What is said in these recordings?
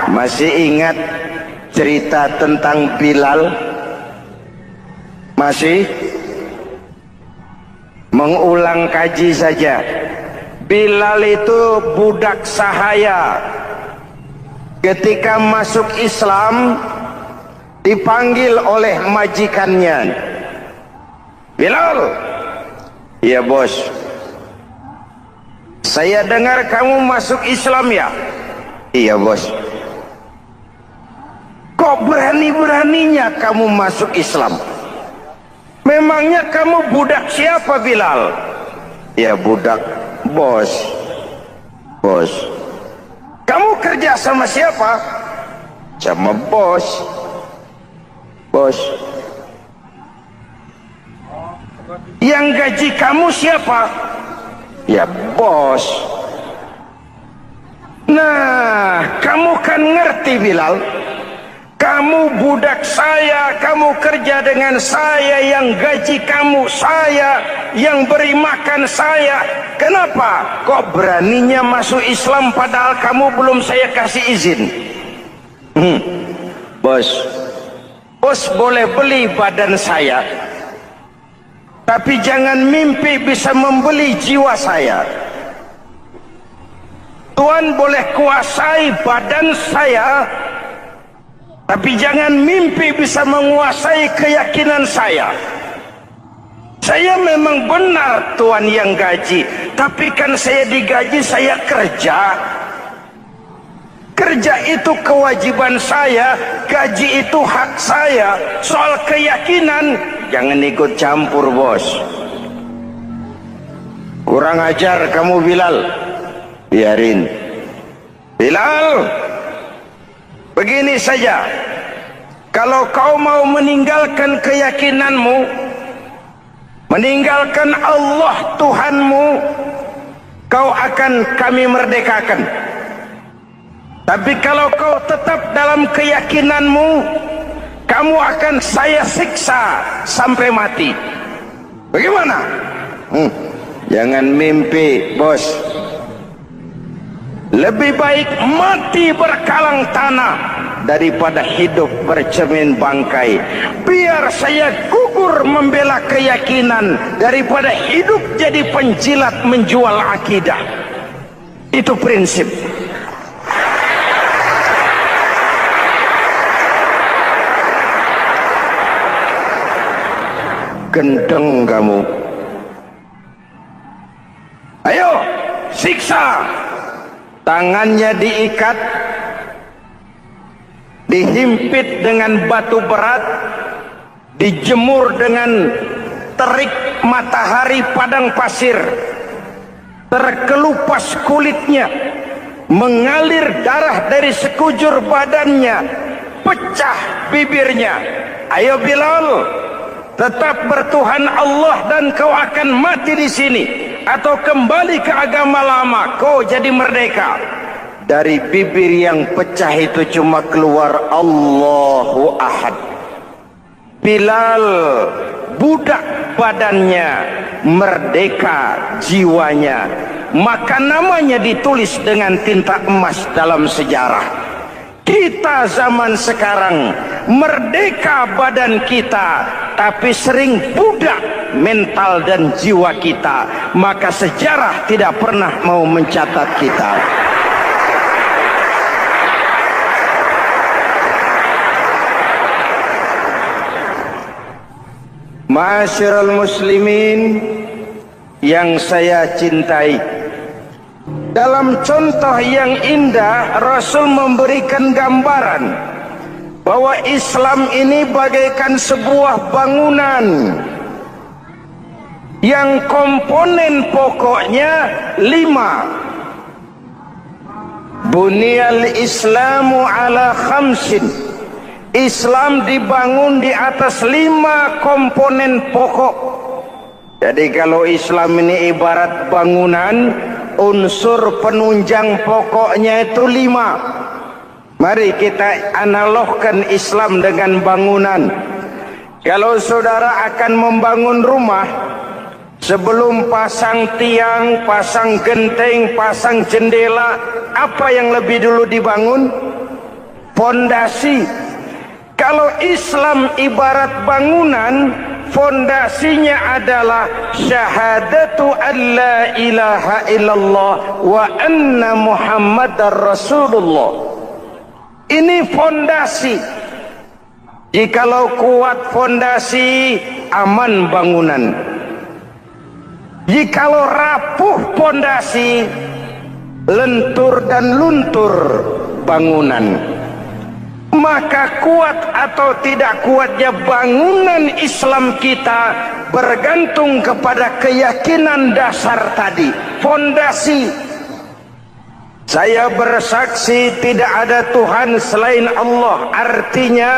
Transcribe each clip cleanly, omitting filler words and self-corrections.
Masih ingat cerita tentang Bilal? Masih? Mengulang kaji saja. Bilal itu budak sahaya. Ketika masuk Islam, dipanggil oleh majikannya. Bilal, iya bos. Saya dengar kamu masuk Islam ya? Iya bos. Kok berani-beraninya kamu masuk Islam? Memangnya kamu budak siapa Bilal? Ya budak bos. Bos. Kamu kerja sama siapa? Sama bos. Bos. Yang gaji kamu siapa? Ya bos. Nah, kamu kan ngerti Bilal. Kamu budak saya, kamu kerja dengan saya, yang gaji kamu saya, yang beri makan saya. Kenapa? Kok beraninya masuk Islam padahal kamu belum saya kasih izin? Bos, bos boleh beli badan saya, tapi jangan mimpi bisa membeli jiwa saya. Tuhan boleh kuasai badan saya, tapi jangan mimpi bisa menguasai keyakinan saya. Saya memang benar Tuhan yang gaji, tapi kan saya digaji, saya kerja. Kerja itu kewajiban saya, gaji itu hak saya. Soal keyakinan, jangan ikut campur bos. Kurang ajar kamu Bilal. Biarin. Bilal, begini saja, kalau kau mau meninggalkan keyakinanmu, meninggalkan Allah Tuhanmu, kau akan kami merdekakan. Tapi kalau kau tetap dalam keyakinanmu, kamu akan saya siksa sampai mati. Bagaimana? Jangan mimpi bos. Lebih baik mati berkalang tanah daripada hidup bercermin bangkai. Biar saya gugur membela keyakinan daripada hidup jadi penjilat menjual akidah. Itu prinsip. Gendeng kamu. Ayo, siksa. Tangannya diikat, dihimpit dengan batu berat, dijemur dengan terik matahari padang pasir, terkelupas kulitnya, mengalir darah dari sekujur badannya, pecah bibirnya. Ayo Bilal, tetap bertuhan Allah dan kau akan mati di sini, atau kembali ke agama lama, kau jadi merdeka. Dari bibir yang pecah itu cuma keluar Allahu Ahad. Bilal budak badannya, merdeka jiwanya, maka namanya ditulis dengan tinta emas dalam sejarah. Kita zaman sekarang merdeka badan kita, tapi sering budak mental dan jiwa kita, maka sejarah tidak pernah mau mencatat kita. Ma'asyiral muslimin yang saya cintai, dalam contoh yang indah Rasul memberikan gambaran bahwa Islam ini bagaikan sebuah bangunan yang komponen pokoknya 5. Bunyal Islamu ala khamsin. Islam dibangun di atas 5 komponen pokok. Jadi kalau Islam ini ibarat bangunan, unsur penunjang pokoknya itu 5. Mari kita analogkan Islam dengan bangunan. Kalau saudara akan membangun rumah, sebelum pasang tiang, pasang genteng, pasang jendela, apa yang lebih dulu dibangun? Fondasi. Kalau Islam ibarat bangunan, fondasinya adalah syahadatu an la ilaha illallah wa anna muhammadar rasulullah. Ini fondasi. Jikalau kuat fondasi, aman bangunan. Jikalau rapuh fondasi, lentur dan luntur bangunan. Maka kuat atau tidak kuatnya bangunan Islam kita bergantung kepada keyakinan dasar tadi, fondasi. Saya bersaksi tidak ada Tuhan selain Allah, artinya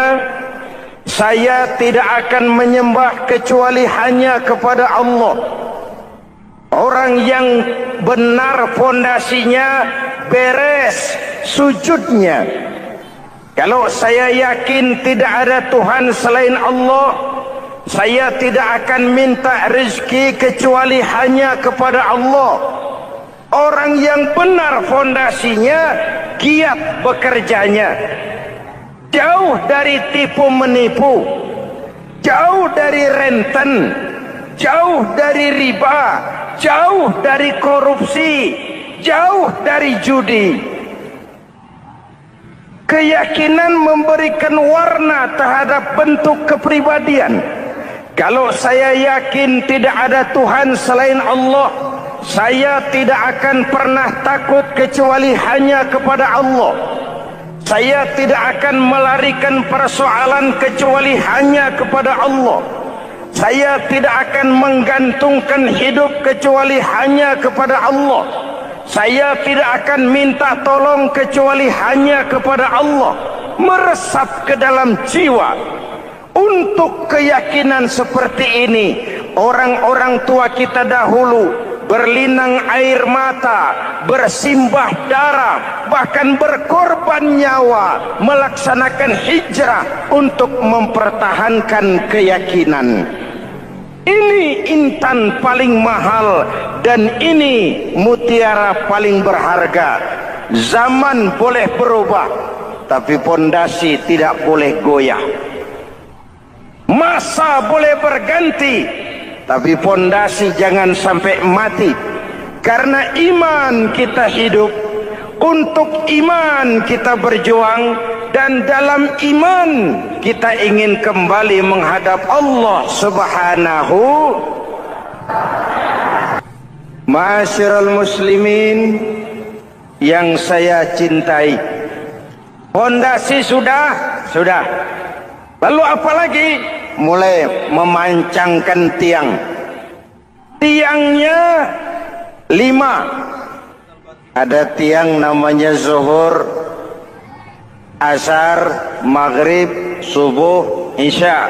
saya tidak akan menyembah kecuali hanya kepada Allah. Orang yang benar fondasinya beres sujudnya. Kalau saya yakin tidak ada Tuhan selain Allah, saya tidak akan minta rezeki kecuali hanya kepada Allah. Orang yang benar fondasinya, giat bekerjanya, jauh dari tipu menipu, jauh dari renten, jauh dari riba, jauh dari korupsi, jauh dari judi. Keyakinan memberikan warna terhadap bentuk kepribadian. Kalau saya yakin tidak ada Tuhan selain Allah, saya tidak akan pernah takut kecuali hanya kepada Allah. Saya tidak akan melarikan persoalan kecuali hanya kepada Allah. Saya tidak akan menggantungkan hidup kecuali hanya kepada Allah. Saya tidak akan minta tolong kecuali hanya kepada Allah. Meresap ke dalam jiwa. Untuk keyakinan seperti ini, orang-orang tua kita dahulu berlinang air mata, bersimbah darah, bahkan berkorban nyawa, melaksanakan hijrah untuk mempertahankan keyakinan. Ini intan paling mahal dan ini mutiara paling berharga. Zaman boleh berubah, tapi fondasi tidak boleh goyah. Masa boleh berganti, tapi fondasi jangan sampai mati. Karena iman kita hidup, untuk iman kita berjuang, dan dalam iman kita ingin kembali menghadap Allah Subhanahu. Ma'asyiral muslimin yang saya cintai, fondasi sudah. Lalu apa lagi? Mulai memancangkan tiang. Tiangnya 5. Ada tiang namanya zuhur, asar, maghrib, subuh, isya.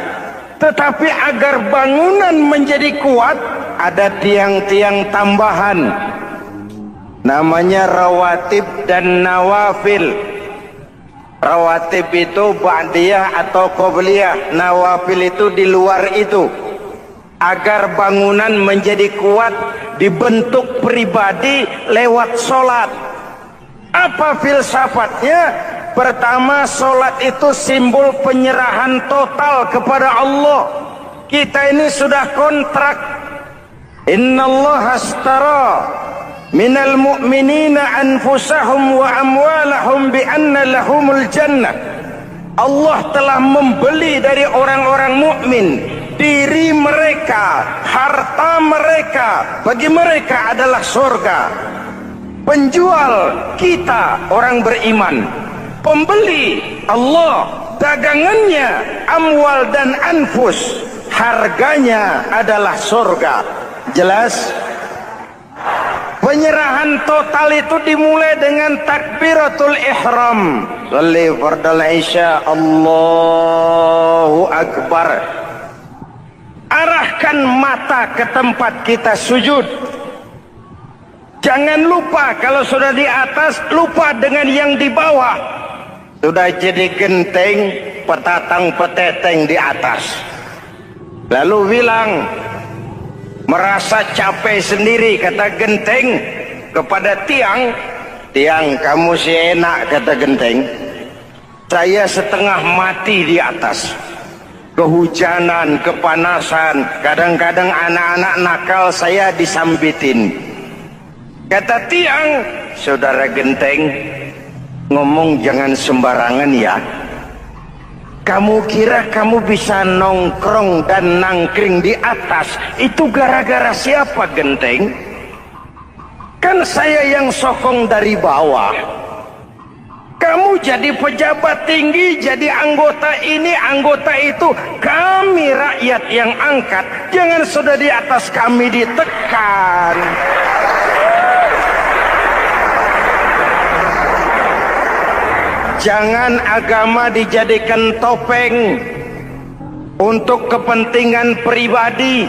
Tetapi agar bangunan menjadi kuat, ada tiang-tiang tambahan. Namanya rawatib dan nawafil. Rawatib itu ba'diyah atau qobliyah, nawafil itu di luar itu. Agar bangunan menjadi kuat, dibentuk pribadi lewat solat. Apa filsafatnya? Pertama, solat itu simbol penyerahan total kepada Allah. Kita ini sudah kontrak. Innallaha astara minal mu'minina anfusahum wa amwalahum bi anna lahumul jannah. Allah telah membeli dari orang-orang mukmin diri mereka, harta mereka, bagi mereka adalah surga. Penjual kita orang beriman, pembeli Allah, dagangannya amwal dan anfus, harganya adalah surga. Jelas? Penyerahan total itu dimulai dengan takbiratul ihram. Sholli fardal isya, Allahu akbar. Arahkan mata ke tempat kita sujud. Jangan lupa kalau sudah di atas, lupa dengan yang di bawah. Sudah jadi genteng, petatang peteteng di atas. Lalu bilang, merasa capek sendiri, kata genteng kepada tiang. Tiang, kamu si enak, kata genteng. Saya setengah mati di atas. Kehujanan, kepanasan, kadang-kadang anak-anak nakal saya disambitin. Kata tiang, saudara genteng, ngomong jangan sembarangan ya. Kamu kira kamu bisa nongkrong dan nangkring di atas, itu gara-gara siapa genteng? Kan saya yang sokong dari bawah. Kamu jadi pejabat tinggi, jadi anggota ini, anggota itu. Kami rakyat yang angkat. Jangan sudah di atas kami ditekan. Jangan agama dijadikan topeng untuk kepentingan pribadi.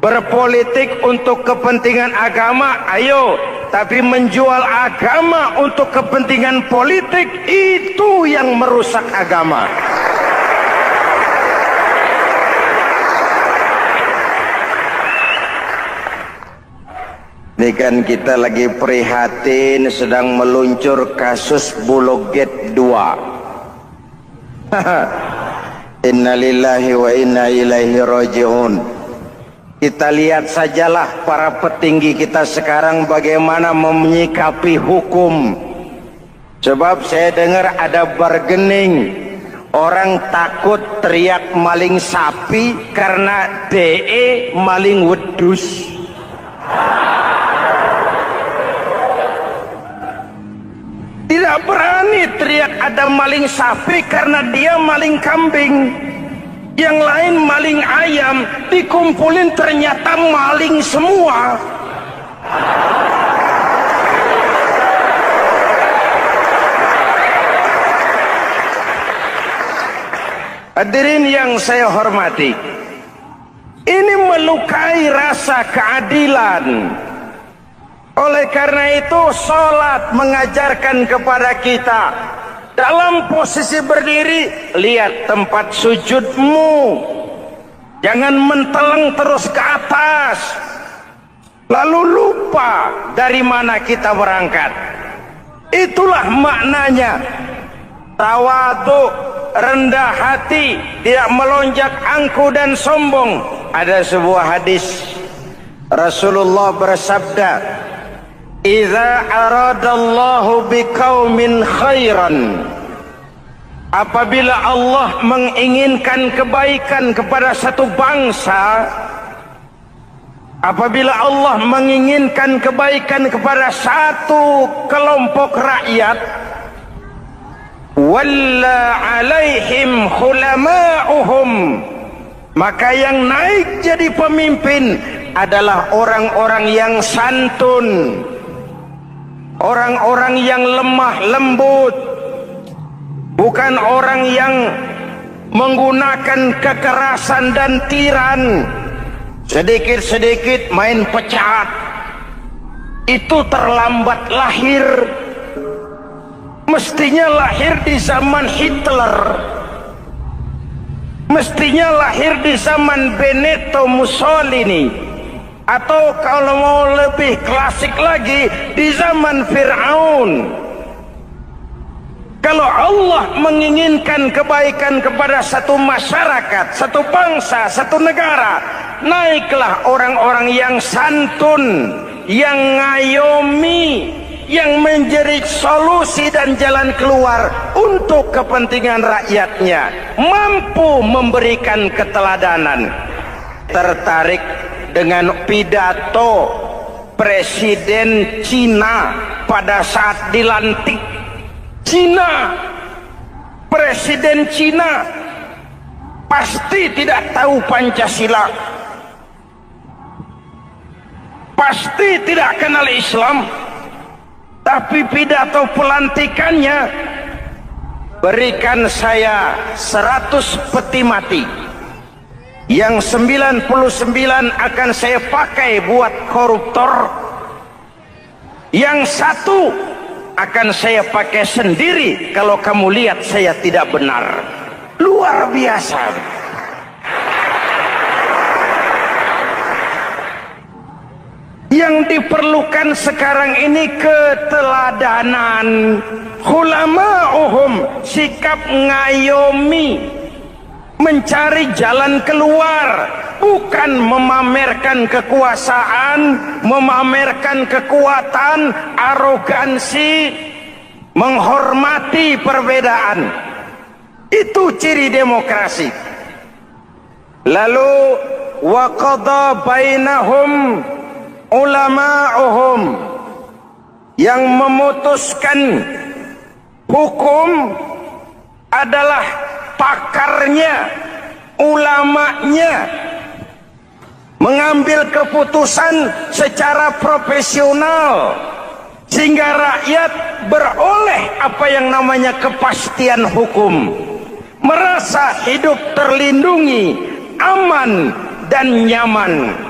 Berpolitik untuk kepentingan agama, ayo. Tapi menjual agama untuk kepentingan politik, itu yang merusak agama. Ini kan kita lagi prihatin sedang meluncur kasus Bulog Gate 2. Innalillahi wa inna ilaihi raji'un. Kita lihat sajalah para petinggi kita sekarang bagaimana menyikapi hukum. Sebab saya dengar ada bargaining. Orang takut teriak maling sapi karena DE maling wedus. Tidak berani teriak ada maling sapi karena dia maling kambing. Yang lain maling ayam, dikumpulin ternyata maling semua. Hadirin yang saya hormati, ini melukai rasa keadilan. Oleh karena itu, sholat mengajarkan kepada kita, dalam posisi berdiri, lihat tempat sujudmu. Jangan menteleng terus ke atas, lalu lupa dari mana kita berangkat. Itulah maknanya tawadhu, rendah hati, tidak melonjak angku dan sombong. Ada sebuah hadis Rasulullah bersabda, "Idza aradallahu biqaumin khairan." Apabila Allah menginginkan kebaikan kepada satu bangsa, apabila Allah menginginkan kebaikan kepada satu kelompok rakyat, walla alaihim khulama'uhum, maka yang naik jadi pemimpin adalah orang-orang yang santun, orang-orang yang lemah lembut, bukan orang yang menggunakan kekerasan dan tiran. Sedikit-sedikit main pecat, itu terlambat lahir. Mestinya lahir di zaman Hitler, mestinya lahir di zaman Benito Mussolini, atau kalau mau lebih klasik lagi, di zaman Fir'aun. Kalau Allah menginginkan kebaikan kepada satu masyarakat, satu bangsa, satu negara, naiklah orang-orang yang santun, yang ngayomi, yang menjadi solusi dan jalan keluar untuk kepentingan rakyatnya, mampu memberikan keteladanan. Tertarik dengan pidato Presiden Cina pada saat dilantik. Cina, Presiden Cina pasti tidak tahu Pancasila, pasti tidak kenal Islam, tapi pidato pelantikannya, berikan saya 100 peti mati, yang 99 akan saya pakai buat koruptor, yang satu akan saya pakai sendiri kalau kamu lihat saya tidak benar. Luar biasa. Yang diperlukan sekarang ini keteladanan. Hulama'uhum, sikap ngayomi, mencari jalan keluar, bukan memamerkan kekuasaan, memamerkan kekuatan, arogansi, menghormati perbedaan. Itu ciri demokrasi. Lalu wa qada bainahum ulama'uhum, yang memutuskan hukum adalah pakarnya, ulamanya, mengambil keputusan secara profesional sehingga rakyat beroleh apa yang namanya kepastian hukum, merasa hidup terlindungi, aman dan nyaman.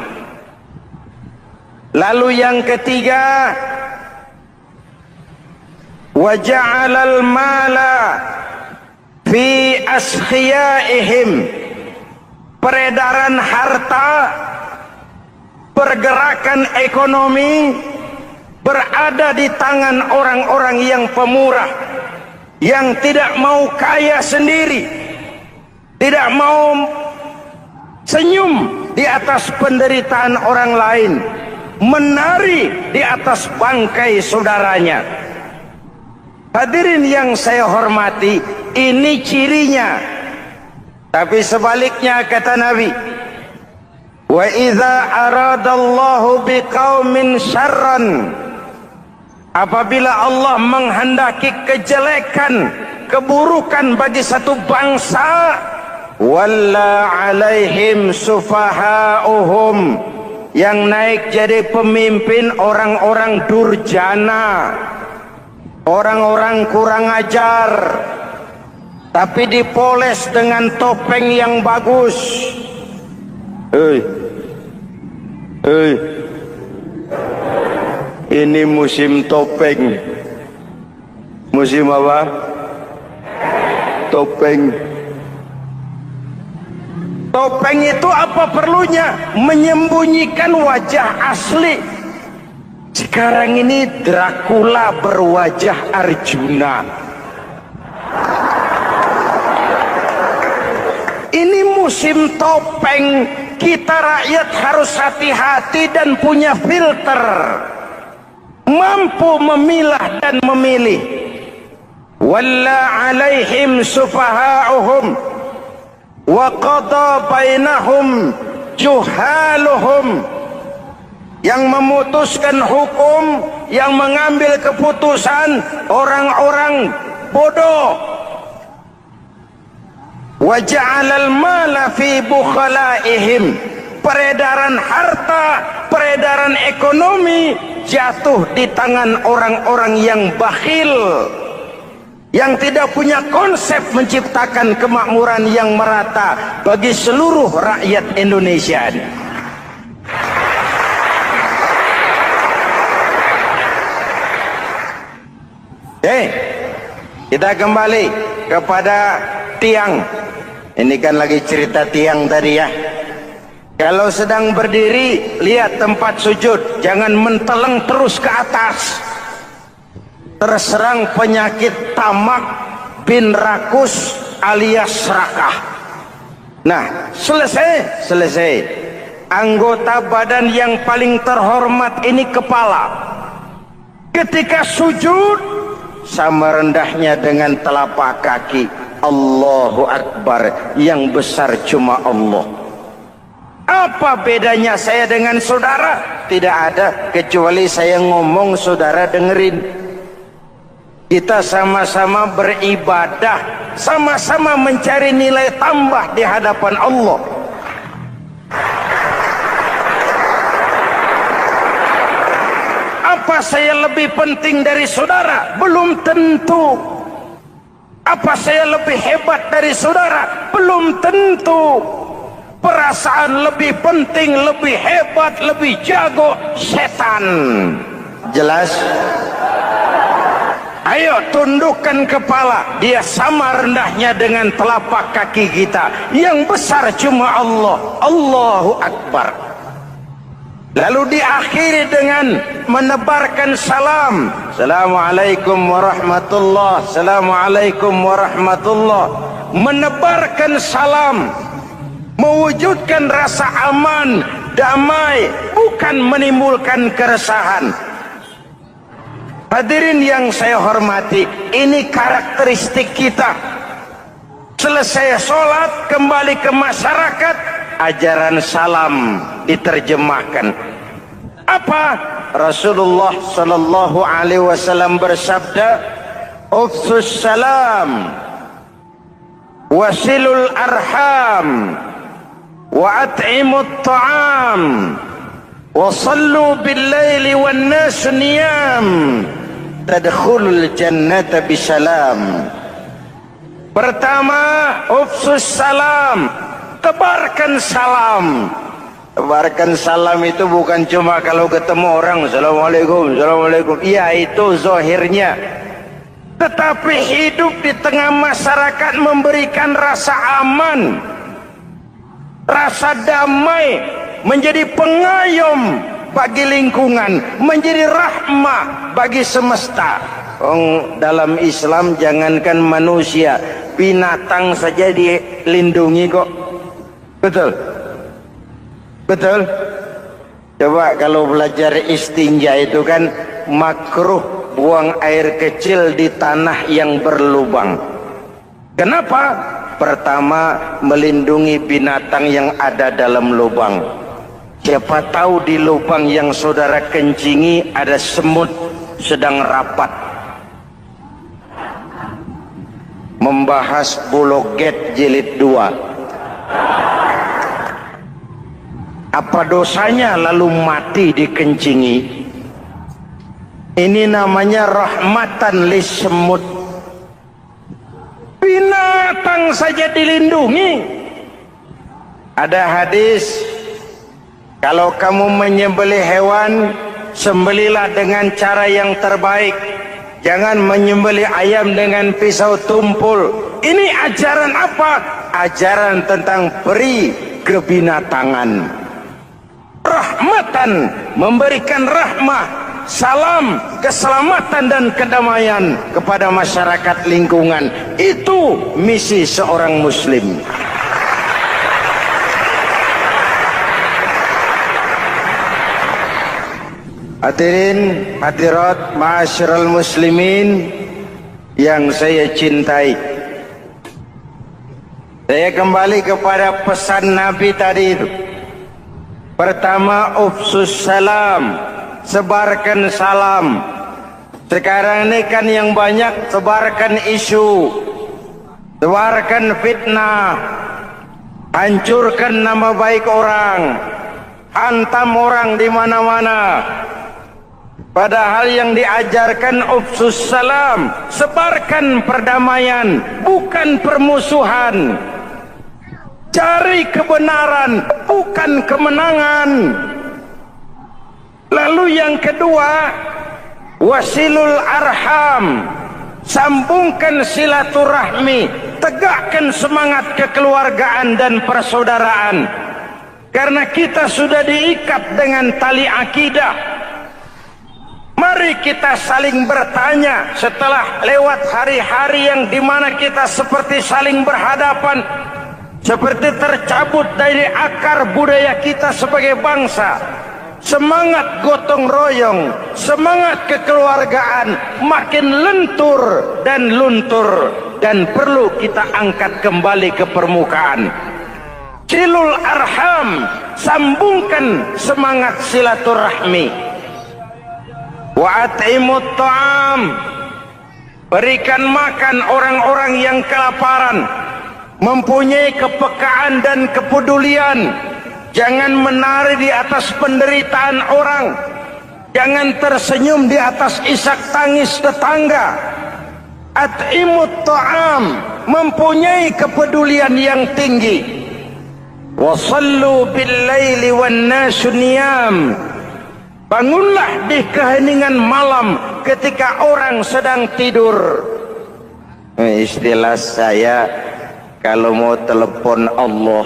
Lalu yang ketiga, wa ja'alal mala fi askhiyaihim, peredaran harta, pergerakan ekonomi berada di tangan orang-orang yang pemurah, yang tidak mau kaya sendiri, tidak mau senyum di atas penderitaan orang lain, menari di atas bangkai saudaranya. Hadirin yang saya hormati, ini cirinya. Tapi sebaliknya kata Nabi, wa idza aradallahu biqaumin syarran, apabila Allah menghendaki kejelekan, keburukan bagi satu bangsa, walla alaihim sufaha'uhum, yang naik jadi pemimpin orang-orang durjana, orang-orang kurang ajar, tapi dipoles dengan topeng yang bagus. Ini musim topeng. Musim apa? Topeng. Topeng itu apa perlunya? Menyembunyikan wajah asli. Sekarang ini Dracula berwajah Arjuna. Ini musim topeng. Kita rakyat harus hati-hati dan punya filter, mampu memilah dan memilih. Walla alaihim sufaha'uhum wa qada bainahum juhaluhum, yang memutuskan hukum, yang mengambil keputusan orang-orang bodoh. Wa ja'alal mala fi bukhalaihim, peredaran harta, peredaran ekonomi jatuh di tangan orang-orang yang bakhil, yang tidak punya konsep menciptakan kemakmuran yang merata bagi seluruh rakyat Indonesia. Kita kembali kepada tiang. Ini kan lagi cerita tiang tadi ya. Kalau sedang berdiri, lihat tempat sujud, jangan menteleng terus ke atas. Terserang penyakit tamak bin rakus alias serakah. Nah, selesai. Anggota badan yang paling terhormat ini kepala. Ketika sujud, sama rendahnya dengan telapak kaki. Allahu Akbar, yang besar cuma Allah. Apa bedanya saya dengan saudara? Tidak ada, kecuali saya ngomong saudara dengerin. Kita sama-sama beribadah, sama-sama mencari nilai tambah di hadapan Allah. Apa saya lebih penting dari saudara? Belum tentu. Apa saya lebih hebat dari saudara? Belum tentu. Perasaan lebih penting, lebih hebat, lebih jago setan. Jelas? Ayo tundukkan kepala. Dia sama rendahnya dengan telapak kaki kita. Yang besar cuma Allah. Allahu Akbar. Lalu diakhiri dengan menebarkan salam. Assalamualaikum warahmatullah. Assalamualaikum warahmatullah. Menebarkan salam, mewujudkan rasa aman, damai, bukan menimbulkan keresahan. Hadirin yang saya hormati, ini karakteristik kita. Selesai sholat, kembali ke masyarakat, ajaran salam diterjemahkan. Apa? Rasulullah sallallahu alaihi wasallam bersabda, "Ufsus salam, wasilul arham, wa at'imut ta'am, wa sallu bil laili wan nas niyam, tadkhulul jannata bisalam." Pertama, ufsus salam, tebarkan salam. Tebarkan salam itu bukan cuma kalau ketemu orang assalamualaikum, assalamualaikum. Iya, itu zahirnya. Tetapi hidup di tengah masyarakat memberikan rasa aman, rasa damai, menjadi pengayom bagi lingkungan, menjadi rahmah bagi semesta. Dalam Islam jangankan manusia, binatang saja dilindungi kok. Betul? Betul? Coba kalau belajar istinja itu kan makruh buang air kecil di tanah yang berlubang. Kenapa? Pertama, melindungi binatang yang ada dalam lubang. Siapa tahu di lubang yang saudara kencingi ada semut sedang rapat. Membahas Bologet jilid 2. Apa dosanya lalu mati dikencingi? Ini namanya rahmatan lis semut. Binatang saja dilindungi. Ada hadis, kalau kamu menyembelih hewan, sembelilah dengan cara yang terbaik. Jangan menyembelih ayam dengan pisau tumpul. Ini ajaran apa? Ajaran tentang peri kebinatangan. Rahmatan, memberikan rahmah, salam, keselamatan dan kedamaian kepada masyarakat lingkungan. Itu misi seorang muslim. Hadirin hadirat ma'asyiral muslimin yang saya cintai, saya kembali kepada pesan Nabi tadi itu. Pertama, ufsus salam, sebarkan salam. Sekarang ini kan yang banyak sebarkan isu, sebarkan fitnah, hancurkan nama baik orang, hantam orang di mana-mana. Padahal yang diajarkan ufsus salam, sebarkan perdamaian, bukan permusuhan. Cari kebenaran, bukan kemenangan. Lalu yang kedua, wasilul arham, sambungkan silaturahmi, tegakkan semangat kekeluargaan dan persaudaraan. Karena kita sudah diikat dengan tali akidah. Mari kita saling bertanya setelah lewat hari-hari yang dimana kita seperti saling berhadapan, seperti tercabut dari akar budaya kita sebagai bangsa. Semangat gotong royong, semangat kekeluargaan makin lentur dan luntur, dan perlu kita angkat kembali ke permukaan. Silul arham, sambungkan semangat silaturahmi. Wa at'imut ta'am, berikan makan orang-orang yang kelaparan. Mempunyai kepekaan dan kepedulian. Jangan menari di atas penderitaan orang. Jangan tersenyum di atas isak tangis tetangga. At'imut ta'am, mempunyai kepedulian yang tinggi. Wa sallu bil laili wan nasu niyam, bangunlah di keheningan malam ketika orang sedang tidur. Istilah saya, kalau mau telepon Allah,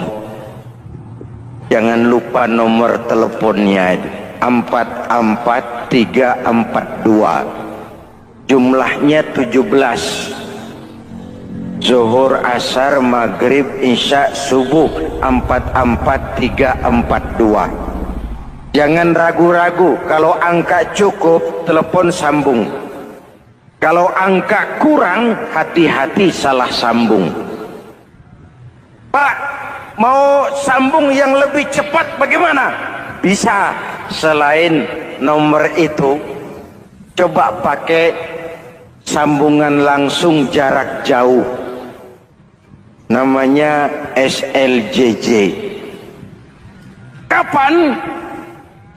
Jangan lupa nomor teleponnya itu 44342. Jumlahnya 17. Zuhur, asar, maghrib, isya, subuh 44342. Jangan ragu-ragu. Kalau angka cukup, telepon sambung. Kalau angka kurang, hati-hati salah sambung. Pak, mau sambung yang lebih cepat bagaimana? Bisa. Selain nomor itu, coba pakai sambungan langsung jarak jauh. Namanya SLJJ. Kapan?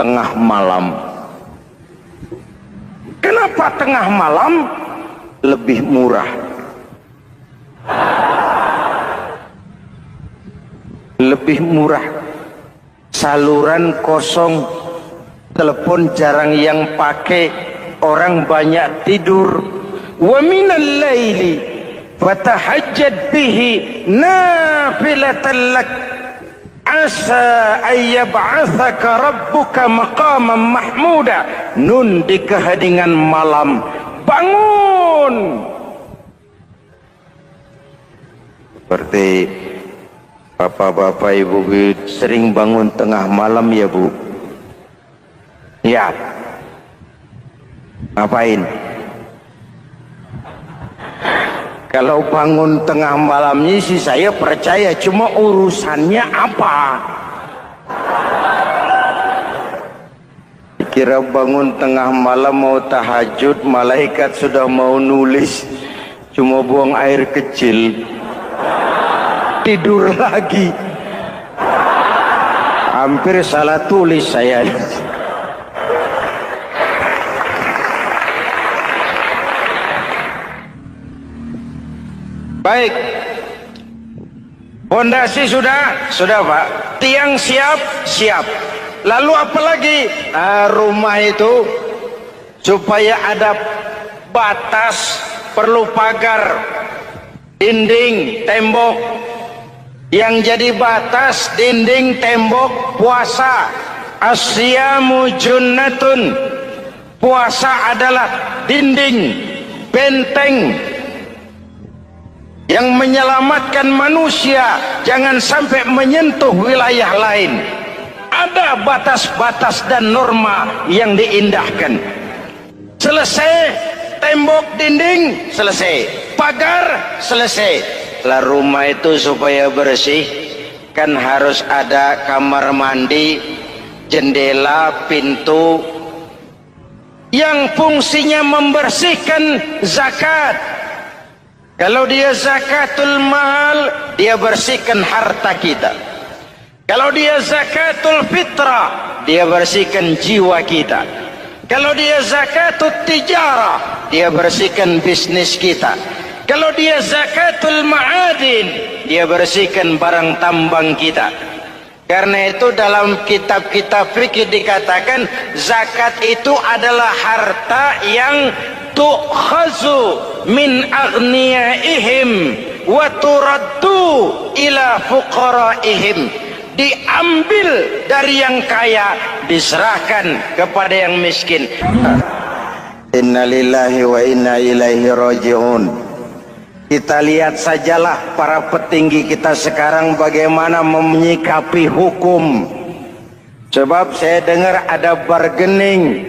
Tengah malam. Kenapa tengah malam? Lebih murah. Lebih murah. Saluran kosong, telepon jarang yang pakai, orang banyak tidur. Wa minal laili fatahajjad bihi nafilatan lak asa ayyab'athaka rabbuka maqaman mahmuda. Nun di keheningan malam, bangun. Seperti bapak-bapak, ibu sering bangun tengah malam ya bu? Ya. Ngapain? Kalau bangun tengah malamnya sih saya percaya, cuma urusannya apa? Kira bangun tengah malam mau tahajud, malaikat sudah mau nulis, cuma buang air kecil, tidur lagi. Hampir salah tulis saya. Baik, fondasi sudah Pak. Tiang siap. Lalu apa lagi? Rumah itu supaya ada batas, perlu pagar, dinding, tembok. Yang jadi batas, dinding, tembok, puasa. Asyamu junnatun. Puasa adalah dinding, benteng yang menyelamatkan manusia jangan sampai menyentuh wilayah lain. Ada batas-batas dan norma yang diindahkan. Selesai tembok, dinding, selesai pagar, selesai. Lah rumah itu supaya bersih kan harus ada kamar mandi, jendela, pintu yang fungsinya membersihkan. Zakat, kalau dia zakatul mal, dia bersihkan harta kita. Kalau dia zakatul fitrah, dia bersihkan jiwa kita. Kalau dia zakatul tijarah, dia bersihkan bisnis kita. Kalau dia zakatul ma'adin, dia bersihkan barang tambang kita. Karena itu dalam kitab-kitab fikih dikatakan zakat itu adalah harta yang tu'khazu min aghniyaihim wa turaddu ila fuqaraihim. Diambil dari yang kaya, diserahkan kepada yang miskin. Innalillahi wa inna ilaihi raji'un. Kita lihat sajalah para petinggi kita sekarang bagaimana menyikapi hukum. Sebab saya dengar ada bargaining,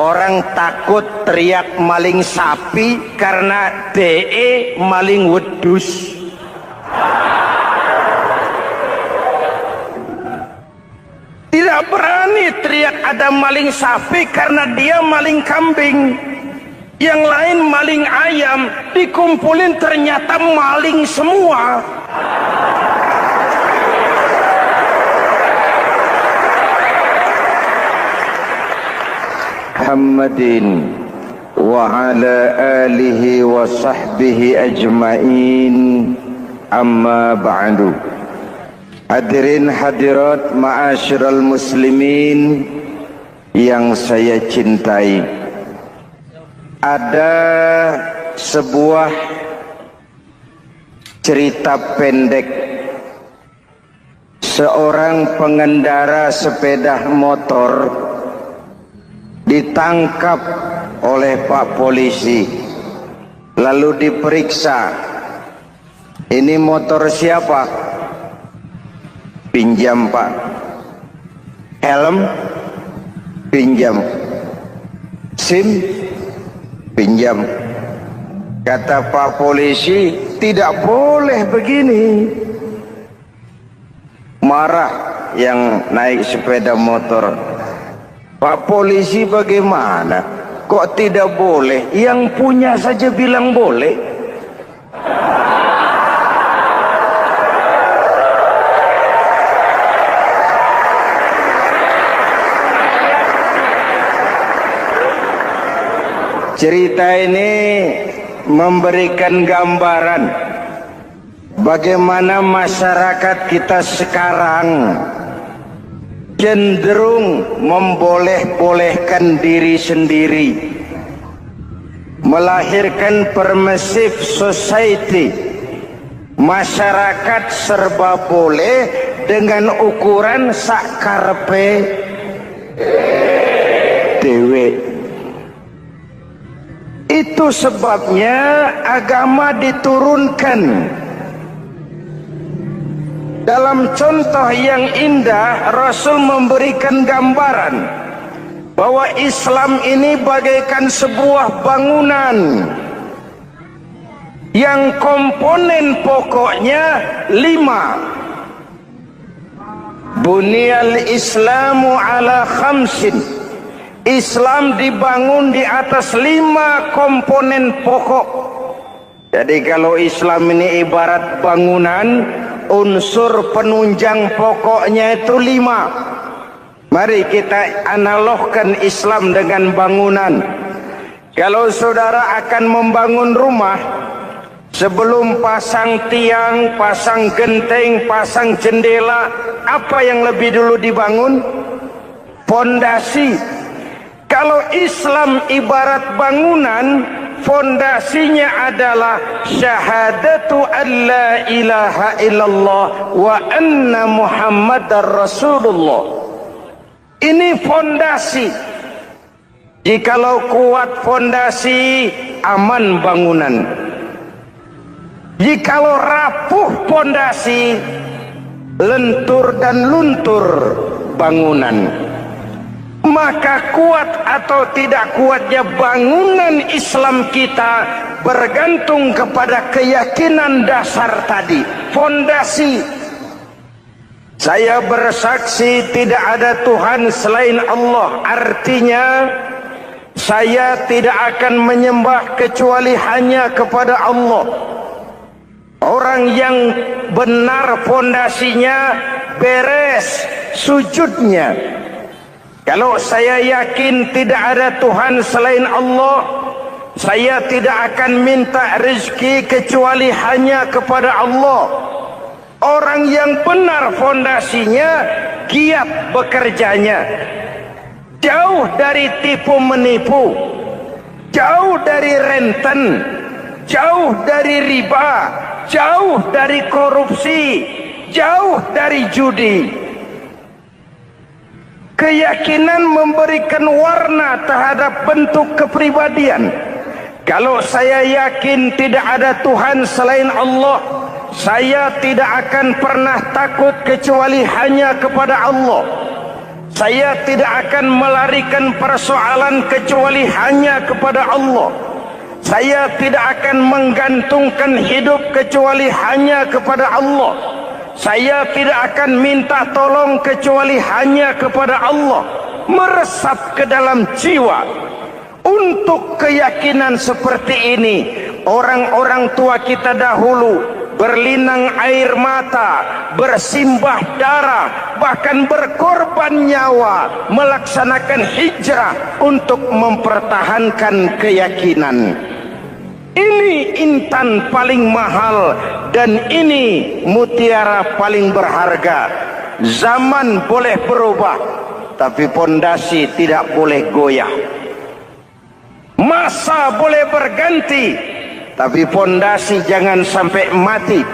orang takut teriak maling sapi karena DE maling wedus. Tidak berani teriak ada maling sapi karena dia maling kambing. Yang lain maling ayam, dikumpulin ternyata maling semua. Muhammadin wa ala alihi wa sahbihi ajma'in, amma ba'du. Hadirin hadirat ma'asyiral muslimin yang saya cintai. Ada sebuah cerita pendek seorang pengendara sepeda motor ditangkap oleh Pak Polisi, lalu diperiksa. Ini motor siapa? Pinjam Pak. Helm? Pinjam. SIM? Pinjam. Kata Pak Polisi, tidak boleh begini. Marah yang naik sepeda motor. Pak Polisi bagaimana? Kok tidak boleh? Yang punya saja bilang boleh. Cerita ini memberikan gambaran bagaimana masyarakat kita sekarang cenderung memboleh-bolehkan diri sendiri, melahirkan permissive society. Masyarakat serba boleh dengan ukuran sakarpe dewe. Itu sebabnya agama diturunkan. Dalam contoh yang indah, Rasul memberikan gambaran bahwa Islam ini bagaikan sebuah bangunan yang komponen pokoknya 5. Bunyal Islamu ala khamsin. Islam dibangun di atas 5 komponen pokok. Jadi kalau Islam ini ibarat bangunan, unsur penunjang pokoknya itu 5. Mari kita analogkan Islam dengan bangunan. Kalau saudara akan membangun rumah, sebelum pasang tiang, pasang genteng, pasang jendela, apa yang lebih dulu dibangun? Fondasi. Kalau Islam ibarat bangunan, fondasinya adalah syahadatu an la ilaha illallah wa anna Muhammadar Rasulullah. Ini fondasi. Jikalau kuat fondasi, aman bangunan. Jikalau rapuh fondasi, lentur dan luntur bangunan. Maka kuat atau tidak kuatnya bangunan Islam kita bergantung kepada keyakinan dasar tadi, fondasi. Saya bersaksi tidak ada Tuhan selain Allah, artinya saya tidak akan menyembah kecuali hanya kepada Allah. Orang yang benar fondasinya beres sujudnya. Kalau saya yakin tidak ada Tuhan selain Allah, saya tidak akan minta rezeki kecuali hanya kepada Allah. Orang yang benar fondasinya, giat bekerjanya, jauh dari tipu menipu, jauh dari renten, jauh dari riba, jauh dari korupsi, jauh dari judi. Keyakinan memberikan warna terhadap bentuk kepribadian. Kalau saya yakin tidak ada Tuhan selain Allah, saya tidak akan pernah takut kecuali hanya kepada Allah. Saya tidak akan melarikan persoalan kecuali hanya kepada Allah. Saya tidak akan menggantungkan hidup kecuali hanya kepada Allah. Saya tidak akan minta tolong kecuali hanya kepada Allah. Meresap ke dalam jiwa. Untuk keyakinan seperti ini, orang-orang tua kita dahulu berlinang air mata, bersimbah darah, bahkan berkorban nyawa, melaksanakan hijrah untuk mempertahankan keyakinan. Ini intan paling mahal dan ini mutiara paling berharga. Zaman boleh berubah, tapi pondasi tidak boleh goyah. Masa boleh berganti, tapi pondasi jangan sampai mati.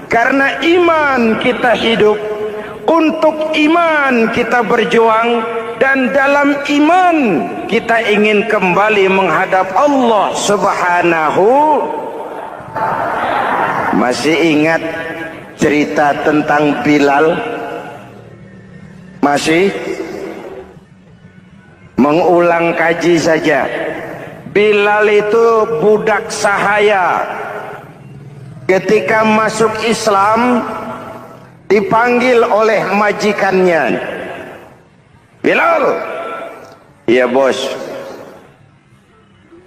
Karena iman kita hidup, Untuk iman kita berjuang, dan dalam iman kita ingin kembali menghadap Allah Subhanahu. Masih ingat cerita tentang Bilal? Masih? Mengulang kaji saja. Bilal itu budak sahaya. Ketika masuk Islam, dipanggil oleh majikannya. Bilal, ya bos,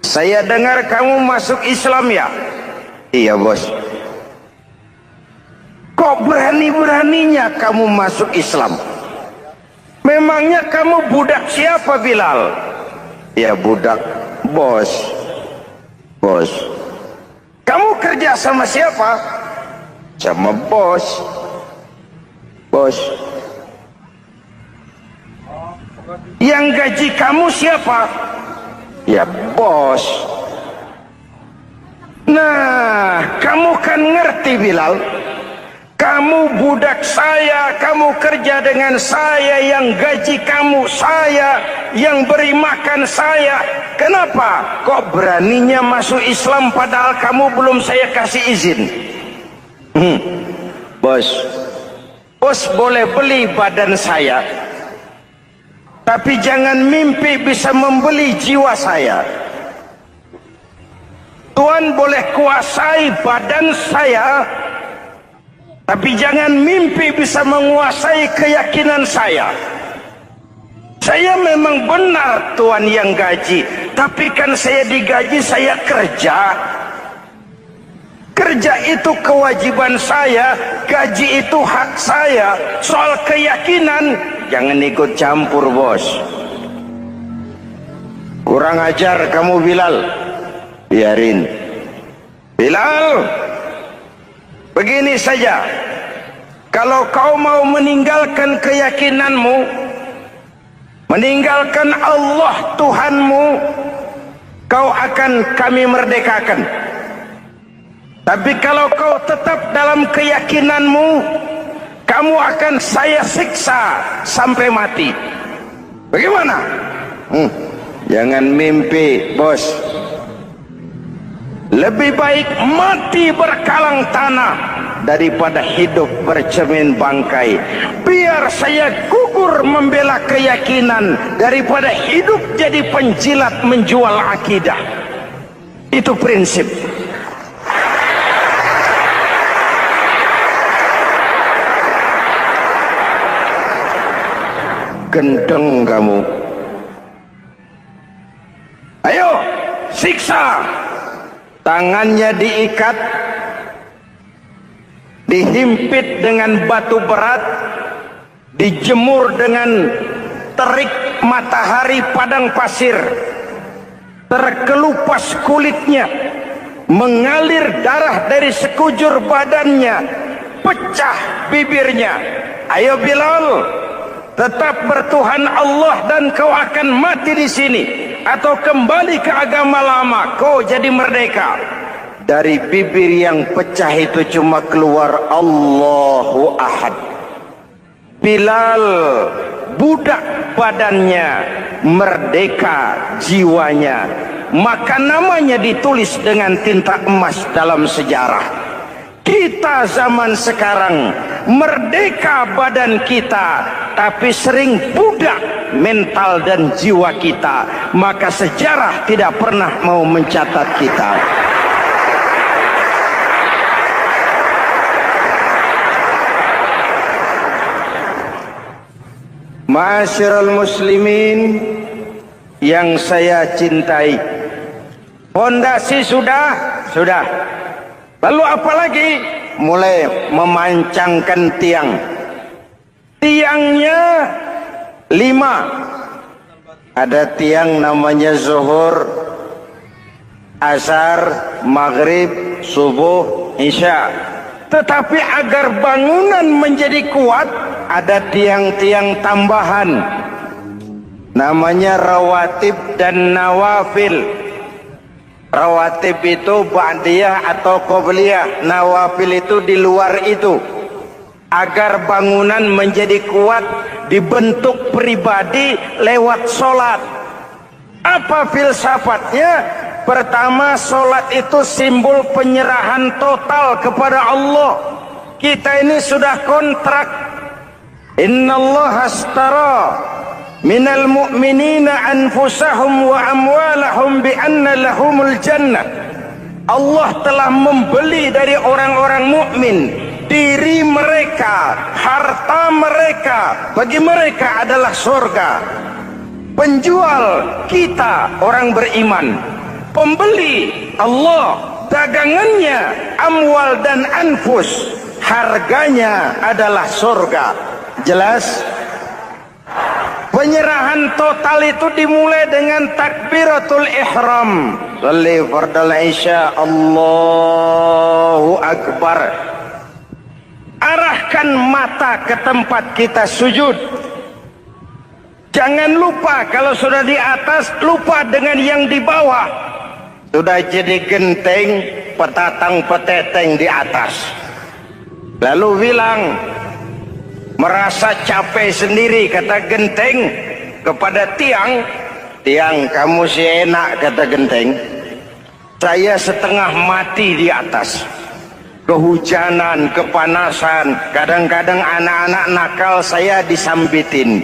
saya dengar kamu masuk Islam ya? Iya bos. Kok berani-beraninya kamu masuk Islam? Memangnya kamu budak siapa Bilal? Ya budak bos. Bos. Kamu kerja sama siapa? Sama bos. Bos. Yang gaji kamu siapa? Ya bos. Nah, kamu kan ngerti Bilal. Kamu budak saya, kamu kerja dengan saya, yang gaji kamu saya, yang beri makan saya. Kenapa? Kok beraninya masuk Islam padahal kamu belum saya kasih izin? Bos, bos boleh beli badan saya, tapi jangan mimpi bisa membeli jiwa saya. Tuhan boleh kuasai badan saya, tapi jangan mimpi bisa menguasai keyakinan saya. Saya memang benar Tuhan yang gaji, tapi kan saya digaji, saya kerja. Kerja itu kewajiban saya, gaji itu hak saya. Soal keyakinan, jangan ikut campur bos. Kurang ajar kamu Bilal. Biarin. Bilal, begini saja. Kalau kau mau meninggalkan keyakinanmu, meninggalkan Allah Tuhanmu, kau akan kami merdekakan. Tapi kalau kau tetap dalam keyakinanmu, kamu akan saya siksa sampai mati. Bagaimana? Jangan mimpi bos. Lebih baik mati berkalang tanah daripada hidup bercermin bangkai. Biar saya gugur membela keyakinan daripada hidup jadi penjilat menjual akidah. Itu prinsip. Gendeng kamu. Ayo, siksa. Tangannya diikat, dihimpit dengan batu berat, dijemur dengan terik matahari padang pasir, terkelupas kulitnya, mengalir darah dari sekujur badannya, pecah bibirnya. Ayo Bilal, tetap bertuhan Allah dan kau akan mati di sini, atau kembali ke agama lama, kau jadi merdeka. Dari bibir yang pecah itu cuma keluar Allahu Ahad. Bilal budak badannya, merdeka jiwanya, maka namanya ditulis dengan tinta emas dalam sejarah. Kita zaman sekarang merdeka badan kita, tapi sering budak mental dan jiwa kita, maka sejarah tidak pernah mau mencatat kita. Ma'asyiral muslimin yang saya cintai, fondasi sudah. Lalu apalagi? Mulai memancangkan tiang. Tiangnya 5. Ada tiang namanya zuhur, asar, maghrib, subuh, isya. Tetapi agar bangunan menjadi kuat, ada tiang-tiang tambahan. Namanya rawatib dan nawafil. Rawatib itu ba'diyah atau qobliyah, nawafil itu di luar itu. agar bangunan menjadi kuat dibentuk pribadi lewat sholat. Apa filsafatnya? Pertama, sholat itu simbol penyerahan total kepada Allah. Kita ini sudah kontrak. Innallaha astara minal mu'minina anfusahum wa amwalahum bi anna lahumul jannah. Allah telah membeli dari orang-orang mukmin diri mereka, harta mereka, bagi mereka adalah surga. Penjual kita orang beriman, pembeli Allah, dagangannya amwal dan anfus, harganya adalah surga. Jelas? Penyerahan total itu dimulai dengan takbiratul ihram. Sholli fardal isya, Allahu akbar. Arahkan mata ke tempat kita sujud. Jangan lupa kalau sudah di atas, lupa dengan yang di bawah. Sudah jadi genteng, petatang peteteng di atas. Lalu bilang, merasa capek sendiri, kata genteng kepada tiang. Tiang, kamu si enak, kata genteng. Saya setengah mati di atas. Kehujanan, kepanasan, kadang-kadang anak-anak nakal saya disambitin.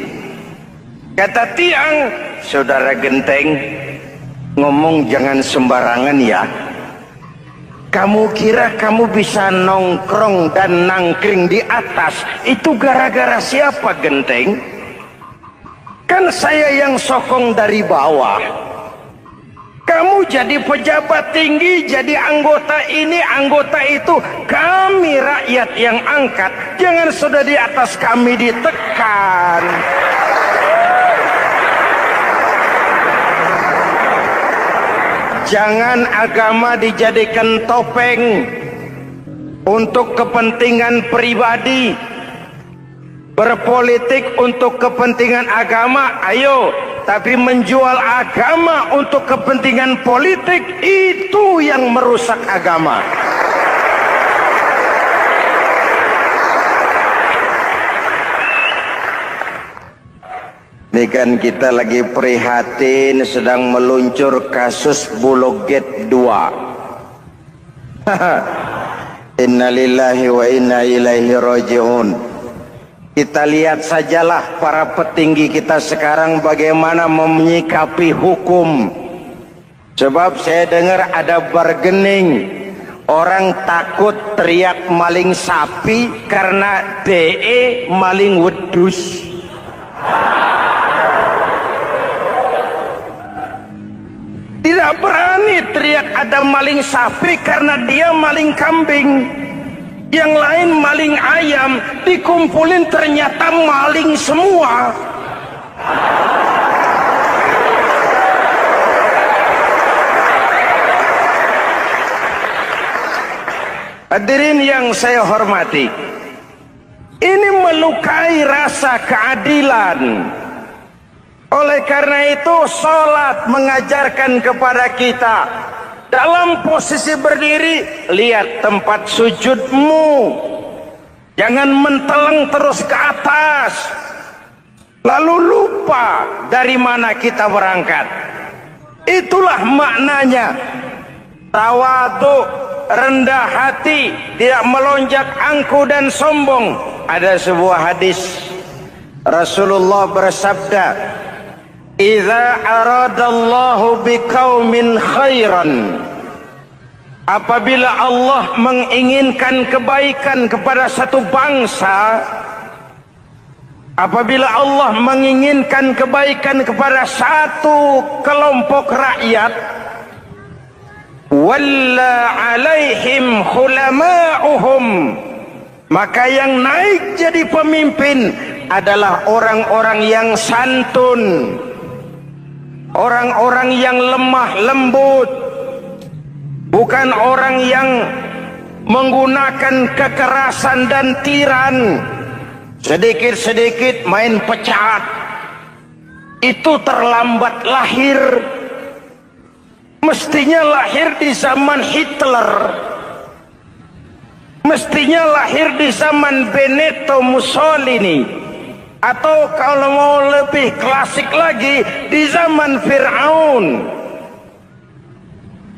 Kata tiang, saudara genteng, ngomong jangan sembarangan ya. Kamu kira kamu bisa nongkrong dan nangkring di atas, itu gara-gara siapa genteng? Kan saya yang sokong dari bawah. Kamu jadi pejabat tinggi, jadi anggota ini, anggota itu. Kami rakyat yang angkat. Jangan sudah di atas kami ditekan. Jangan agama dijadikan topeng untuk kepentingan pribadi. Berpolitik untuk kepentingan agama, ayo. Tapi menjual agama untuk kepentingan politik, itu yang merusak agama. Ini kan kita lagi prihatin sedang meluncur kasus Bulog Gate 2. Innalillahi wa inna ilaihi raji'un. Kita lihat sajalah para petinggi kita sekarang bagaimana menyikapi hukum. Sebab saya dengar ada bargaining. Orang takut teriak maling sapi karena DE maling wedus. Tidak berani teriak ada maling sapi karena dia maling kambing. Yang lain maling ayam, dikumpulin ternyata maling semua. Hadirin yang saya hormati, ini melukai rasa keadilan. Oleh karena itu, sholat mengajarkan kepada kita, dalam posisi berdiri, lihat tempat sujudmu. Jangan menteleng terus ke atas. Lalu lupa dari mana kita berangkat. Itulah maknanya. Tawadhu, rendah hati, tidak melonjak angku dan sombong. Ada sebuah hadis. Rasulullah bersabda, "Idza aradallahu biqaumin khairan." Apabila Allah menginginkan kebaikan kepada satu bangsa, apabila Allah menginginkan kebaikan kepada satu kelompok rakyat, walla alaihim khulama'uhum, maka yang naik jadi pemimpin adalah orang-orang yang santun, orang-orang yang lemah lembut, bukan orang yang menggunakan kekerasan dan tiran. Sedikit-sedikit main pecat, itu terlambat lahir. Mestinya lahir di zaman Hitler. mestinya lahir di zaman Benito Mussolini, atau kalau mau lebih klasik lagi di zaman Fir'aun.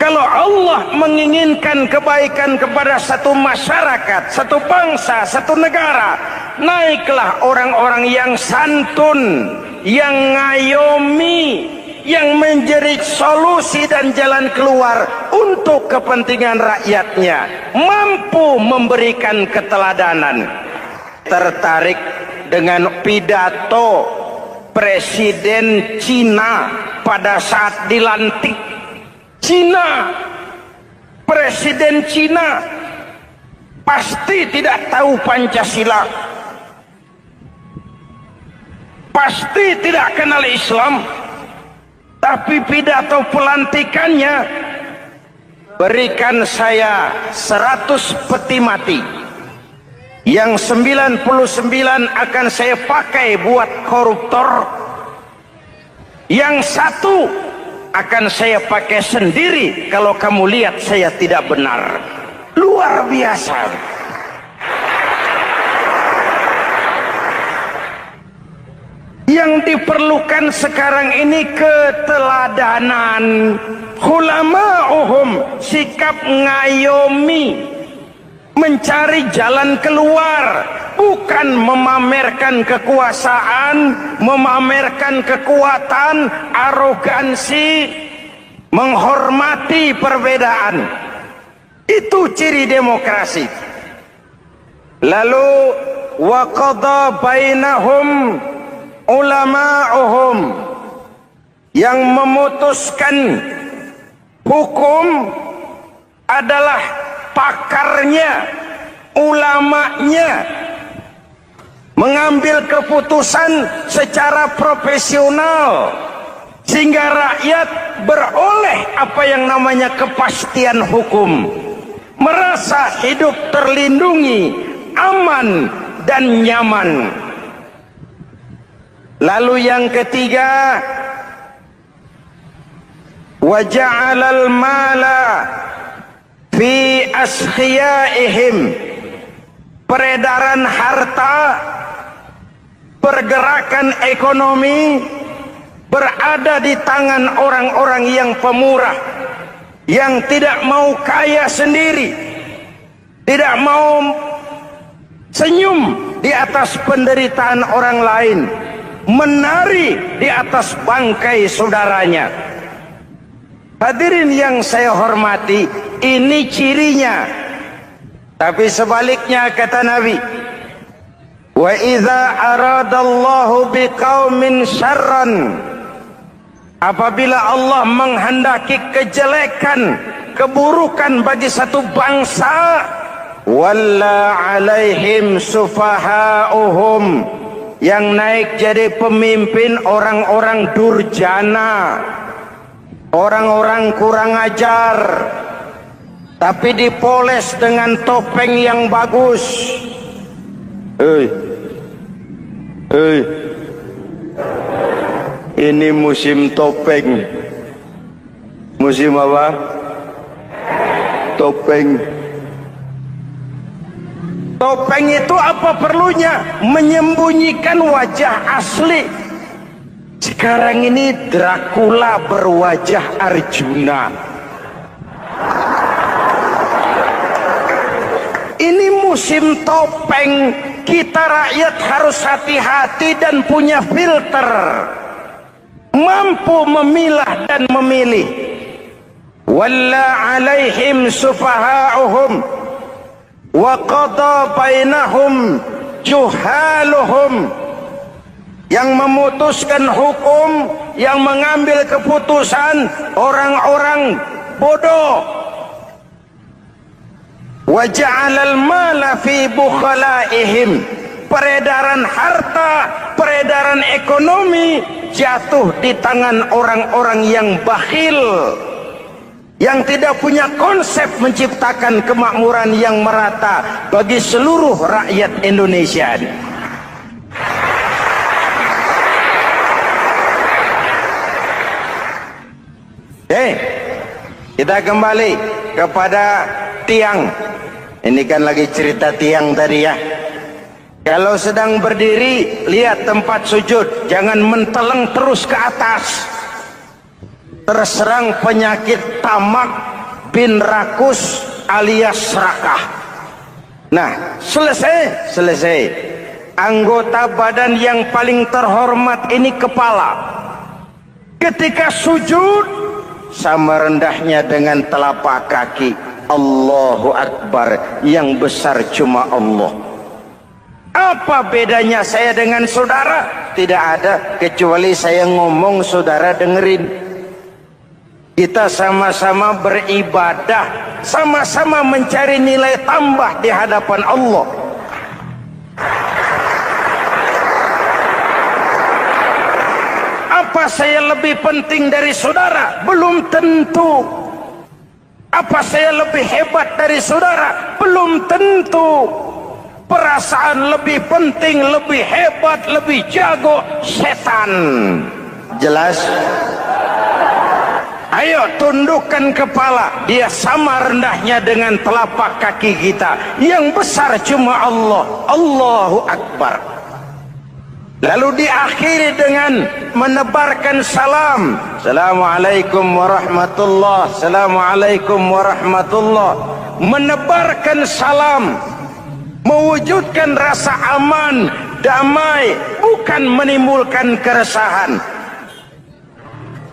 Kalau Allah menginginkan kebaikan kepada satu masyarakat, satu bangsa, satu negara, naiklah orang-orang yang santun, yang ngayomi, yang menjadi solusi dan jalan keluar untuk kepentingan rakyatnya, mampu memberikan keteladanan. Tertarik dengan pidato Presiden Cina pada saat dilantik. Presiden Cina pasti tidak tahu Pancasila, pasti tidak kenal Islam, tapi pidato pelantikannya, berikan saya 100 peti mati, yang 99 akan saya pakai buat koruptor, yang satu akan saya pakai sendiri kalau kamu lihat saya tidak benar. Luar biasa. Yang diperlukan sekarang ini keteladanan. Hulama'uhum, sikap ngayomi, mencari jalan keluar, bukan memamerkan kekuasaan, memamerkan kekuatan, arogansi, menghormati perbedaan. Itu ciri demokrasi. Lalu wa qada bainahum ulama'uhum, yang memutuskan hukum adalah pakarnya, ulamanya, mengambil keputusan secara profesional sehingga rakyat beroleh apa yang namanya kepastian hukum, merasa hidup terlindungi, aman dan nyaman. Lalu yang ketiga, wa ja'alal mala fi askhiyaihim, peredaran harta, pergerakan ekonomi berada di tangan orang-orang yang pemurah, yang tidak mau kaya sendiri, tidak mau senyum di atas penderitaan orang lain, menari di atas bangkai saudaranya. Hadirin yang saya hormati, ini cirinya. Tapi sebaliknya kata Nabi, wa idza aradallahu biqaumin syarran, apabila Allah menghendaki kejelekan, keburukan bagi satu bangsa, walla alaihim sufahauhum, yang naik jadi pemimpin orang-orang durjana, orang-orang kurang ajar, tapi dipoles dengan topeng yang bagus. Ini musim topeng. Musim apa? Topeng. Topeng itu apa perlunya? Menyembunyikan wajah asli. Sekarang ini Dracula berwajah Arjuna. Ini musim topeng. Kita rakyat harus hati-hati dan punya filter, mampu memilah dan memilih. Walla alaihim sufahauhum wa qada bainahum juhaluhum, yang memutuskan hukum, yang mengambil keputusan orang-orang bodoh. Wa ja'alal mala fi bukhalaihim, peredaran harta, peredaran ekonomi jatuh di tangan orang-orang yang bakhil, yang tidak punya konsep menciptakan kemakmuran yang merata bagi seluruh rakyat Indonesia. Kita kembali kepada tiang Ini kan lagi cerita tiang tadi ya. Kalau sedang berdiri, lihat tempat sujud, jangan menteleng terus ke atas. Terserang penyakit tamak bin rakus alias serakah. Nah, selesai. Anggota badan yang paling terhormat ini kepala. Ketika sujud, sama rendahnya dengan telapak kaki. Allahu Akbar, yang besar cuma Allah. Apa bedanya saya dengan saudara? Tidak ada, kecuali saya ngomong saudara dengerin. Kita sama-sama beribadah, sama-sama mencari nilai tambah di hadapan Allah. Apa saya lebih penting dari saudara? Belum tentu. Apa saya lebih hebat dari saudara? Belum tentu. Perasaan lebih penting, lebih hebat, lebih jago setan. Jelas? Ayo tundukkan kepala. Dia sama rendahnya dengan telapak kaki kita. Yang besar cuma Allah. Allahu Akbar. Lalu diakhiri dengan menebarkan salam. Assalamualaikum warahmatullah. Assalamualaikum warahmatullah. Menebarkan salam, mewujudkan rasa aman, damai, bukan menimbulkan keresahan.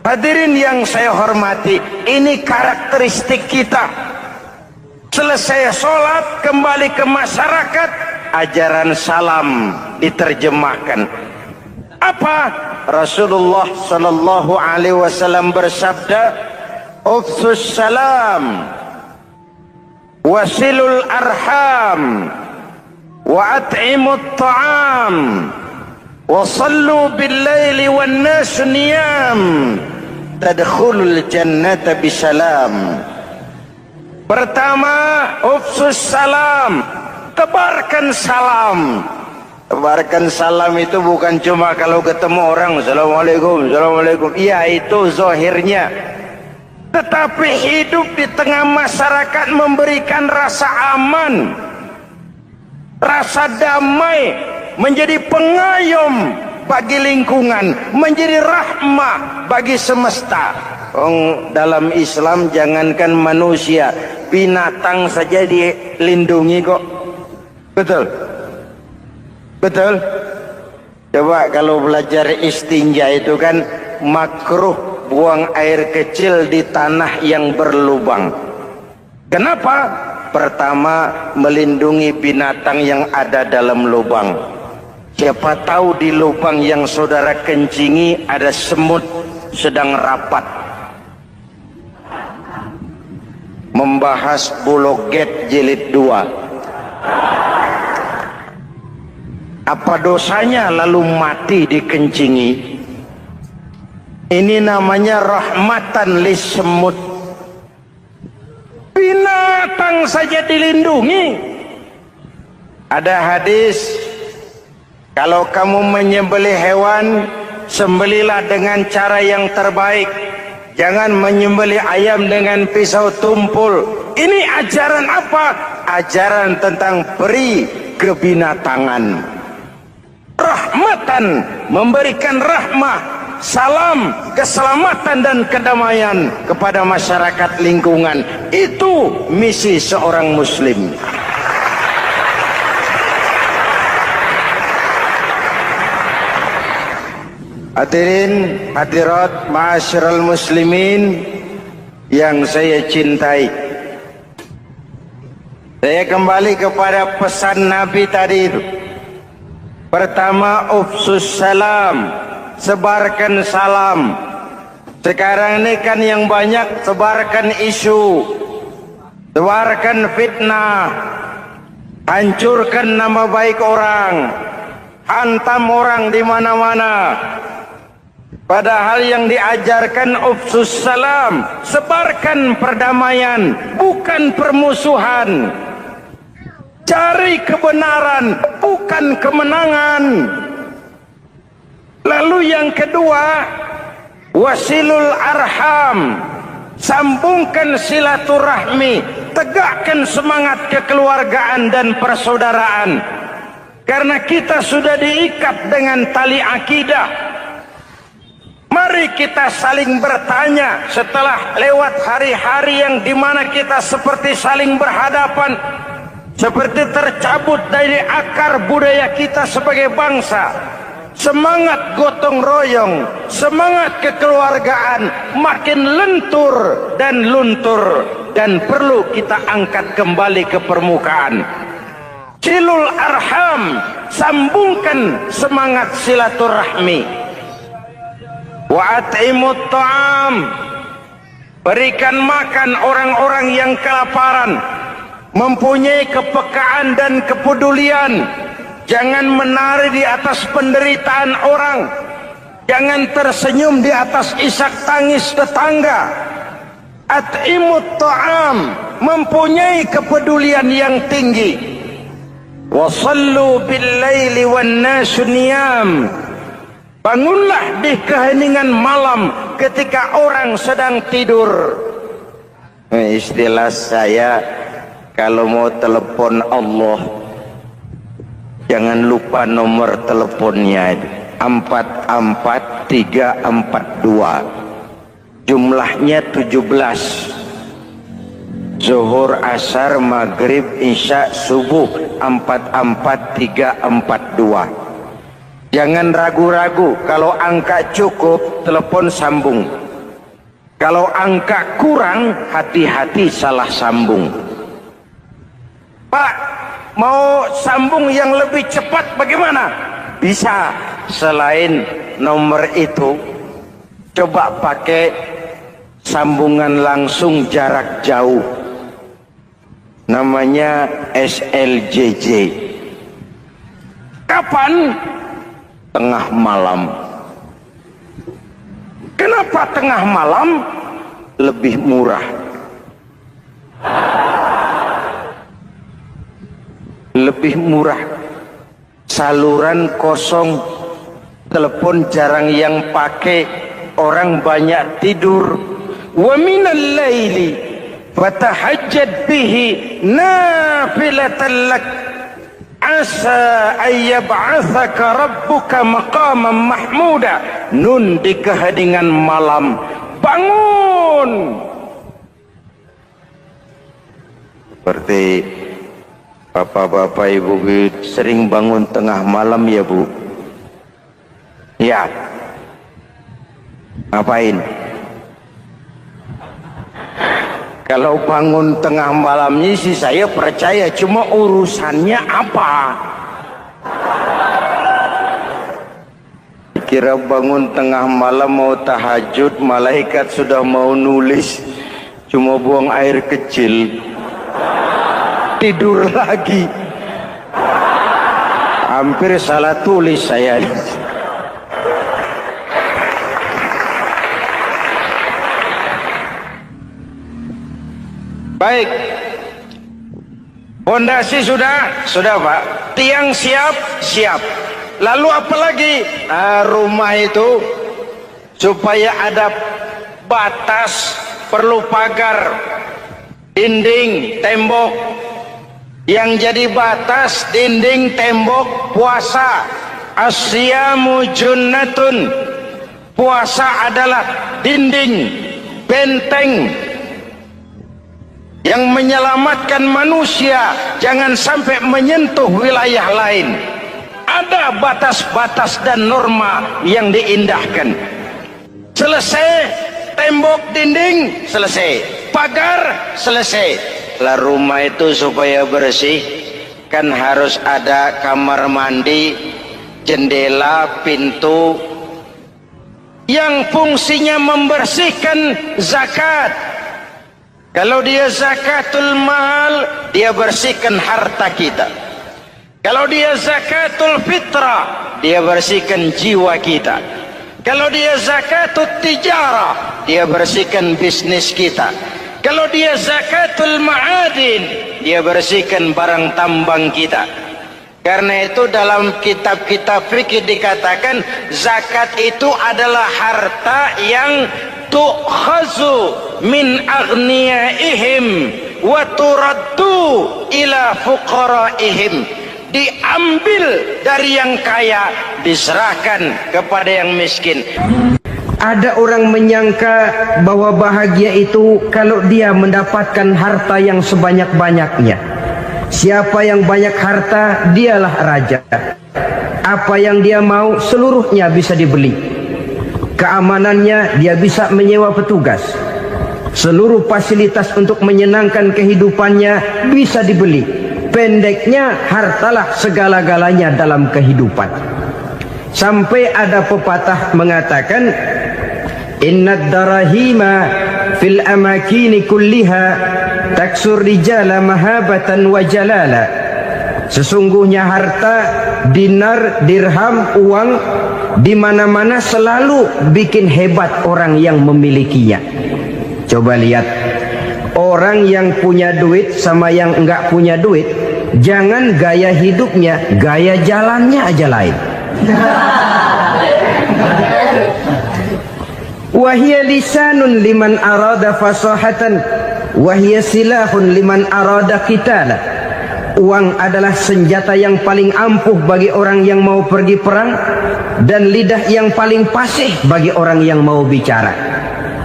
Hadirin yang saya hormati, ini karakteristik kita. Selesai sholat, kembali ke masyarakat, ajaran salam diterjemahkan. Apa? Rasulullah sallallahu alaihi wasallam bersabda, "Ufsus salam, wasilul arham, wa at'imut ta'am, wa sallu bil laili wan nas niyam, tadkhulul jannata bisalam." Pertama, ufsus salam, tebarkan salam. Tebarkan salam itu bukan cuma kalau ketemu orang assalamualaikum, assalamualaikum. Iya, itu zahirnya. Tetapi hidup di tengah masyarakat memberikan rasa aman, rasa damai, menjadi pengayom bagi lingkungan, menjadi rahmah bagi semesta. Dalam Islam jangankan manusia, binatang saja dilindungi kok. Betul? Betul? Coba kalau belajar istinja itu kan makruh buang air kecil di tanah yang berlubang. Kenapa? Pertama, melindungi binatang yang ada dalam lubang. Siapa tahu di lubang yang saudara kencingi ada semut sedang rapat. Membahas Buloget jilid 2. Apa dosanya lalu mati dikencingi? Ini namanya rahmatan lis semut. Binatang saja dilindungi. Ada hadis, kalau kamu menyembelih hewan, sembelilah dengan cara yang terbaik. Jangan menyembelih ayam dengan pisau tumpul. Ini ajaran apa? Ajaran tentang peri kebinatangan. Rahmatan, memberikan rahmah, salam, keselamatan dan kedamaian kepada masyarakat lingkungan. Itu misi seorang muslim. Hadirin hadirat ma'asyiral muslimin yang saya cintai, saya kembali kepada pesan Nabi tadi itu. Pertama, ufsus salam, sebarkan salam. Sekarang ini kan yang banyak sebarkan isu, sebarkan fitnah, hancurkan nama baik orang, hantam orang di mana-mana. Padahal yang diajarkan ufsus salam, sebarkan perdamaian, bukan permusuhan. Cari kebenaran, bukan kemenangan. Lalu yang kedua, wasilul arham, sambungkan silaturahmi, tegakkan semangat kekeluargaan dan persaudaraan. Karena kita sudah diikat dengan tali akidah. Mari kita saling bertanya setelah lewat hari-hari yang dimana kita seperti saling berhadapan, seperti tercabut dari akar budaya kita sebagai bangsa. Semangat gotong royong, semangat kekeluargaan makin lentur dan luntur, dan perlu kita angkat kembali ke permukaan. Silul arham, sambungkan semangat silaturahmi. Wa at'imut ta'am, berikan makan orang-orang yang kelaparan, mempunyai kepekaan dan kepedulian. Jangan menari di atas penderitaan orang. Jangan tersenyum di atas isak tangis tetangga. At'imut ta'am, mempunyai kepedulian yang tinggi. Wa sallu bil laili wan nasu niyam, bangunlah di keheningan malam ketika orang sedang tidur. Istilah saya, kalau mau telepon Allah, jangan lupa nomor teleponnya, 44342. Jumlahnya 17. Zuhur, asar, maghrib, isya, subuh, 44342. Jangan ragu-ragu. Kalau angka cukup, telepon sambung. Kalau angka kurang, hati-hati salah sambung. Pak, mau sambung yang lebih cepat bagaimana? Bisa. Selain nomor itu, coba pakai sambungan langsung jarak jauh. Namanya SLJJ. Kapan? Tengah malam. Kenapa tengah malam? Lebih murah. Lebih murah. Saluran kosong, telepon jarang yang pakai, orang banyak tidur. Wa minal laili fatahajjad bihi nafilatan lak asa ayyab'athaka rabbuka maqaman mahmuda. Nun, di keheningan malam bangun. Seperti bapak-bapak ibu sering bangun tengah malam ya Bu? Ya. Ngapain? Kalau bangun tengah malamnya sih saya percaya, cuma urusannya apa? Kira bangun tengah malam mau tahajud, malaikat sudah mau nulis, cuma buang air kecil, tidur lagi. Hampir salah tulis saya. Baik, fondasi sudah Pak, tiang siap. Lalu apa lagi? Rumah itu supaya ada batas, perlu pagar, dinding, tembok. Yang jadi batas, dinding, tembok, puasa. Asyamu junnatun, puasa adalah dinding, benteng yang menyelamatkan manusia jangan sampai menyentuh wilayah lain. Ada batas-batas dan norma yang diindahkan. Selesai tembok, dinding, selesai pagar, selesai. Lah rumah itu supaya bersih kan harus ada kamar mandi, jendela, pintu yang fungsinya membersihkan. Zakat, kalau dia zakatul mal, dia bersihkan harta kita. Kalau dia zakatul fitrah, dia bersihkan jiwa kita. Kalau dia zakatul tijarah, dia bersihkan bisnis kita. Kalau dia zakatul ma'adin, dia bersihkan barang tambang kita. Karena itu dalam kitab-kitab fikih dikatakan zakat itu adalah harta yang tu'khazu min aghniyaihim wa turaddu ila fuqaraihim, diambil dari yang kaya diserahkan kepada yang miskin. Ada orang menyangka bahwa bahagia itu kalau dia mendapatkan harta yang sebanyak-banyaknya. Siapa yang banyak harta, dialah raja. Apa yang dia mau seluruhnya bisa dibeli. Keamanannya dia bisa menyewa petugas. Seluruh fasilitas untuk menyenangkan kehidupannya bisa dibeli. Pendeknya, hartalah segala-galanya dalam kehidupan. Sampai ada pepatah mengatakan, innad darahima fil amakini kulliha taksur rijala mahabatan wa jalala. Sesungguhnya harta, dinar, dirham, uang di mana-mana selalu bikin hebat orang yang memilikinya. Coba lihat, orang yang punya duit sama yang enggak punya duit, jangan gaya hidupnya, gaya jalannya aja lain. Wahia lisanun liman arada fasahatan, wahia silahun liman arada qitala. Uang adalah senjata yang paling ampuh bagi orang yang mau pergi perang, dan lidah yang paling fasih bagi orang yang mau bicara.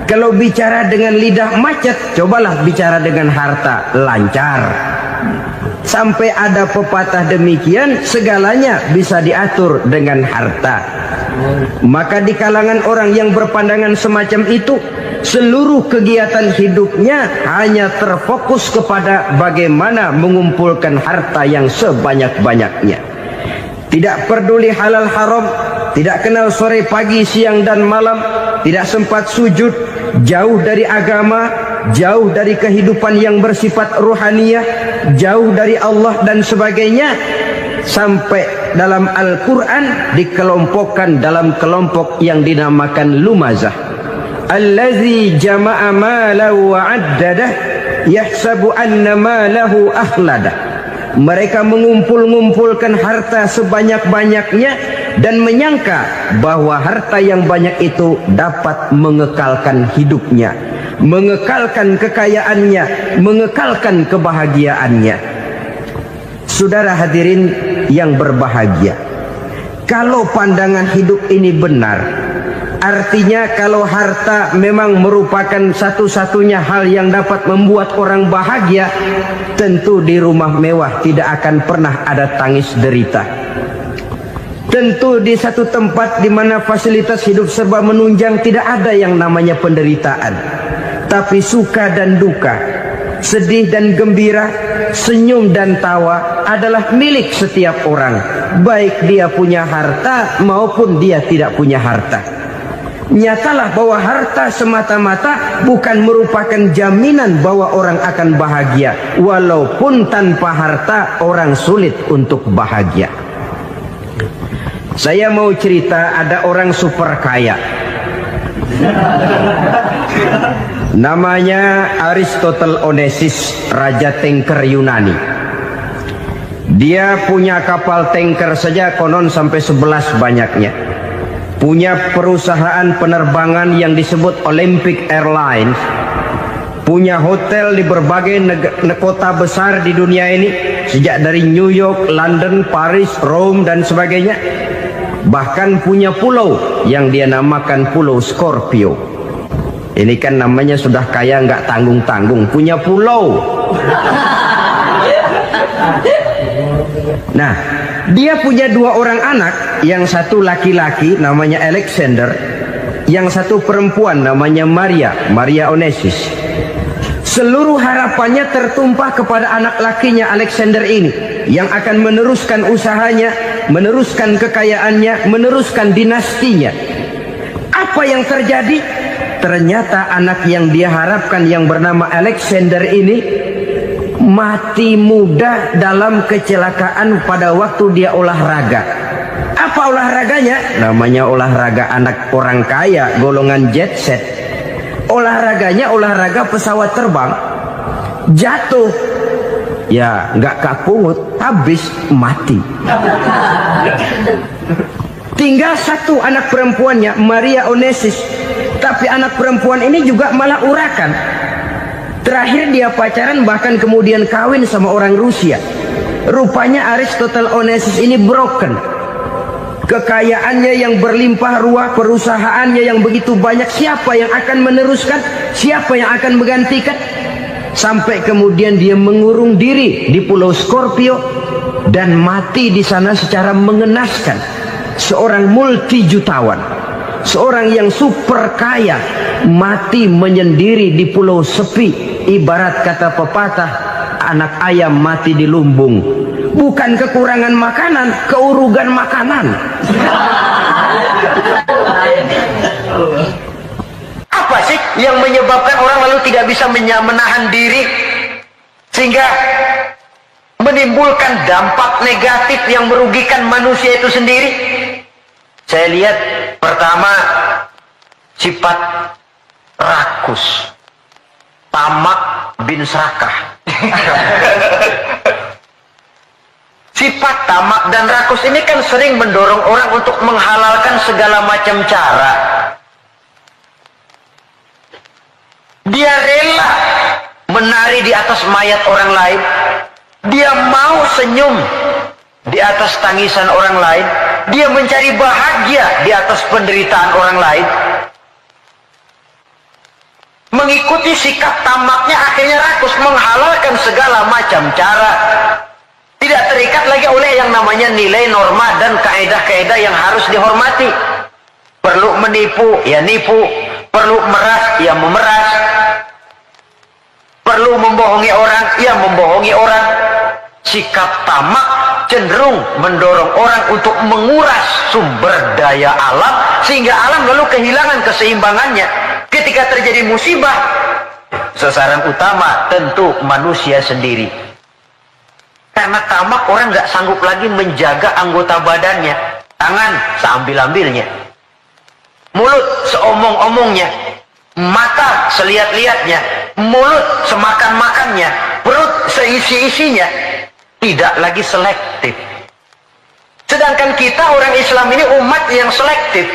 Kalau bicara dengan lidah macet, cobalah bicara dengan harta, lancar. Sampai ada pepatah demikian, segalanya bisa diatur dengan harta. Maka di kalangan orang yang berpandangan semacam itu, seluruh kegiatan hidupnya hanya terfokus kepada bagaimana mengumpulkan harta yang sebanyak-banyaknya. Tidak peduli halal haram, tidak kenal sore pagi siang dan malam, tidak sempat sujud, jauh dari agama, jauh dari kehidupan yang bersifat ruhaniyah, jauh dari Allah dan sebagainya. Sampai dalam Al-Quran dikelompokkan dalam kelompok yang dinamakan lumazah. Allazi jama'a malahu wa'addadah yahsabu anna malahu akhladah. Mereka mengumpul-ngumpulkan harta sebanyak-banyaknya dan menyangka bahwa harta yang banyak itu dapat mengekalkan hidupnya, mengekalkan kekayaannya, mengekalkan kebahagiaannya. Saudara hadirin yang berbahagia, kalau pandangan hidup ini benar, artinya kalau harta memang merupakan satu-satunya hal yang dapat membuat orang bahagia, tentu di rumah mewah tidak akan pernah ada tangis derita. Tentu di satu tempat di mana fasilitas hidup serba menunjang tidak ada yang namanya penderitaan. Tapi suka dan duka, sedih dan gembira, senyum dan tawa adalah milik setiap orang, baik dia punya harta maupun dia tidak punya harta. Nyatalah bahwa harta semata-mata bukan merupakan jaminan bahwa orang akan bahagia. Walaupun tanpa harta orang sulit untuk bahagia. Saya mau cerita, ada orang super kaya, namanya Aristotle Onesimus, Raja Tanker Yunani. Dia punya kapal tanker saja konon sampai 11 banyaknya. Punya perusahaan penerbangan yang disebut Olympic Airlines. Punya hotel di berbagai kota besar di dunia ini, sejak dari New York, London, Paris, Rome dan sebagainya. Bahkan punya pulau yang dia namakan Pulau Scorpio. Ini kan namanya sudah kaya nggak tanggung-tanggung, punya pulau. Nah, dia punya 2 orang anak, yang satu laki-laki namanya Alexander, yang satu perempuan namanya Maria Onesimus. Seluruh harapannya tertumpah kepada anak lakinya Alexander ini, yang akan meneruskan usahanya, meneruskan kekayaannya, meneruskan dinastinya. Apa yang terjadi? Ternyata anak yang dia harapkan yang bernama Alexander ini mati muda dalam kecelakaan pada waktu dia olahraga. Apa olahraganya? Namanya olahraga anak orang kaya, golongan jet set. Olahraganya olahraga pesawat terbang. Jatuh, ya nggak kapungut, habis mati. Tinggal satu anak perempuannya, Maria Onesimus. Tapi anak perempuan ini juga malah urakan. Terakhir dia pacaran bahkan kemudian kawin sama orang Rusia. Rupanya Aristotle Onassis ini broken. Kekayaannya yang berlimpah ruah, perusahaannya yang begitu banyak, siapa yang akan meneruskan? Siapa yang akan menggantikan? Sampai kemudian dia mengurung diri di Pulau Scorpio dan mati di sana secara mengenaskan. Seorang multi jutawan, seorang yang super kaya, mati menyendiri di pulau sepi. Ibarat kata pepatah, anak ayam mati di lumbung. Bukan kekurangan makanan, keurugan makanan. Apa sih yang menyebabkan orang lalu tidak bisa menahan diri sehingga menimbulkan dampak negatif yang merugikan manusia itu sendiri? Saya lihat pertama, sifat rakus, tamak bin serakah. Sifat tamak dan rakus ini kan sering mendorong orang untuk menghalalkan segala macam cara. Dia rela menari di atas mayat orang lain. Dia mau senyum di atas tangisan orang lain. Dia mencari bahagia di atas penderitaan orang lain. Mengikuti sikap tamaknya akhirnya rakus, menghalalkan segala macam cara. Tidak terikat lagi oleh yang namanya nilai, norma, dan kaedah-kaedah yang harus dihormati. Perlu menipu, ya nipu. Perlu meras, ya memeras. Perlu membohongi orang, ya membohongi orang. Sikap tamak cenderung mendorong orang untuk menguras sumber daya alam, sehingga alam lalu kehilangan keseimbangannya. Ketika terjadi musibah, sasaran utama tentu manusia sendiri. Karena tamak, orang nggak sanggup lagi menjaga anggota badannya. Tangan seambil-ambilnya, mulut seomong-omongnya, mata selihat-lihatnya, mulut semakan-makannya, perut seisi-isinya. Tidak lagi selektif. Sedangkan kita orang Islam ini umat yang selektif.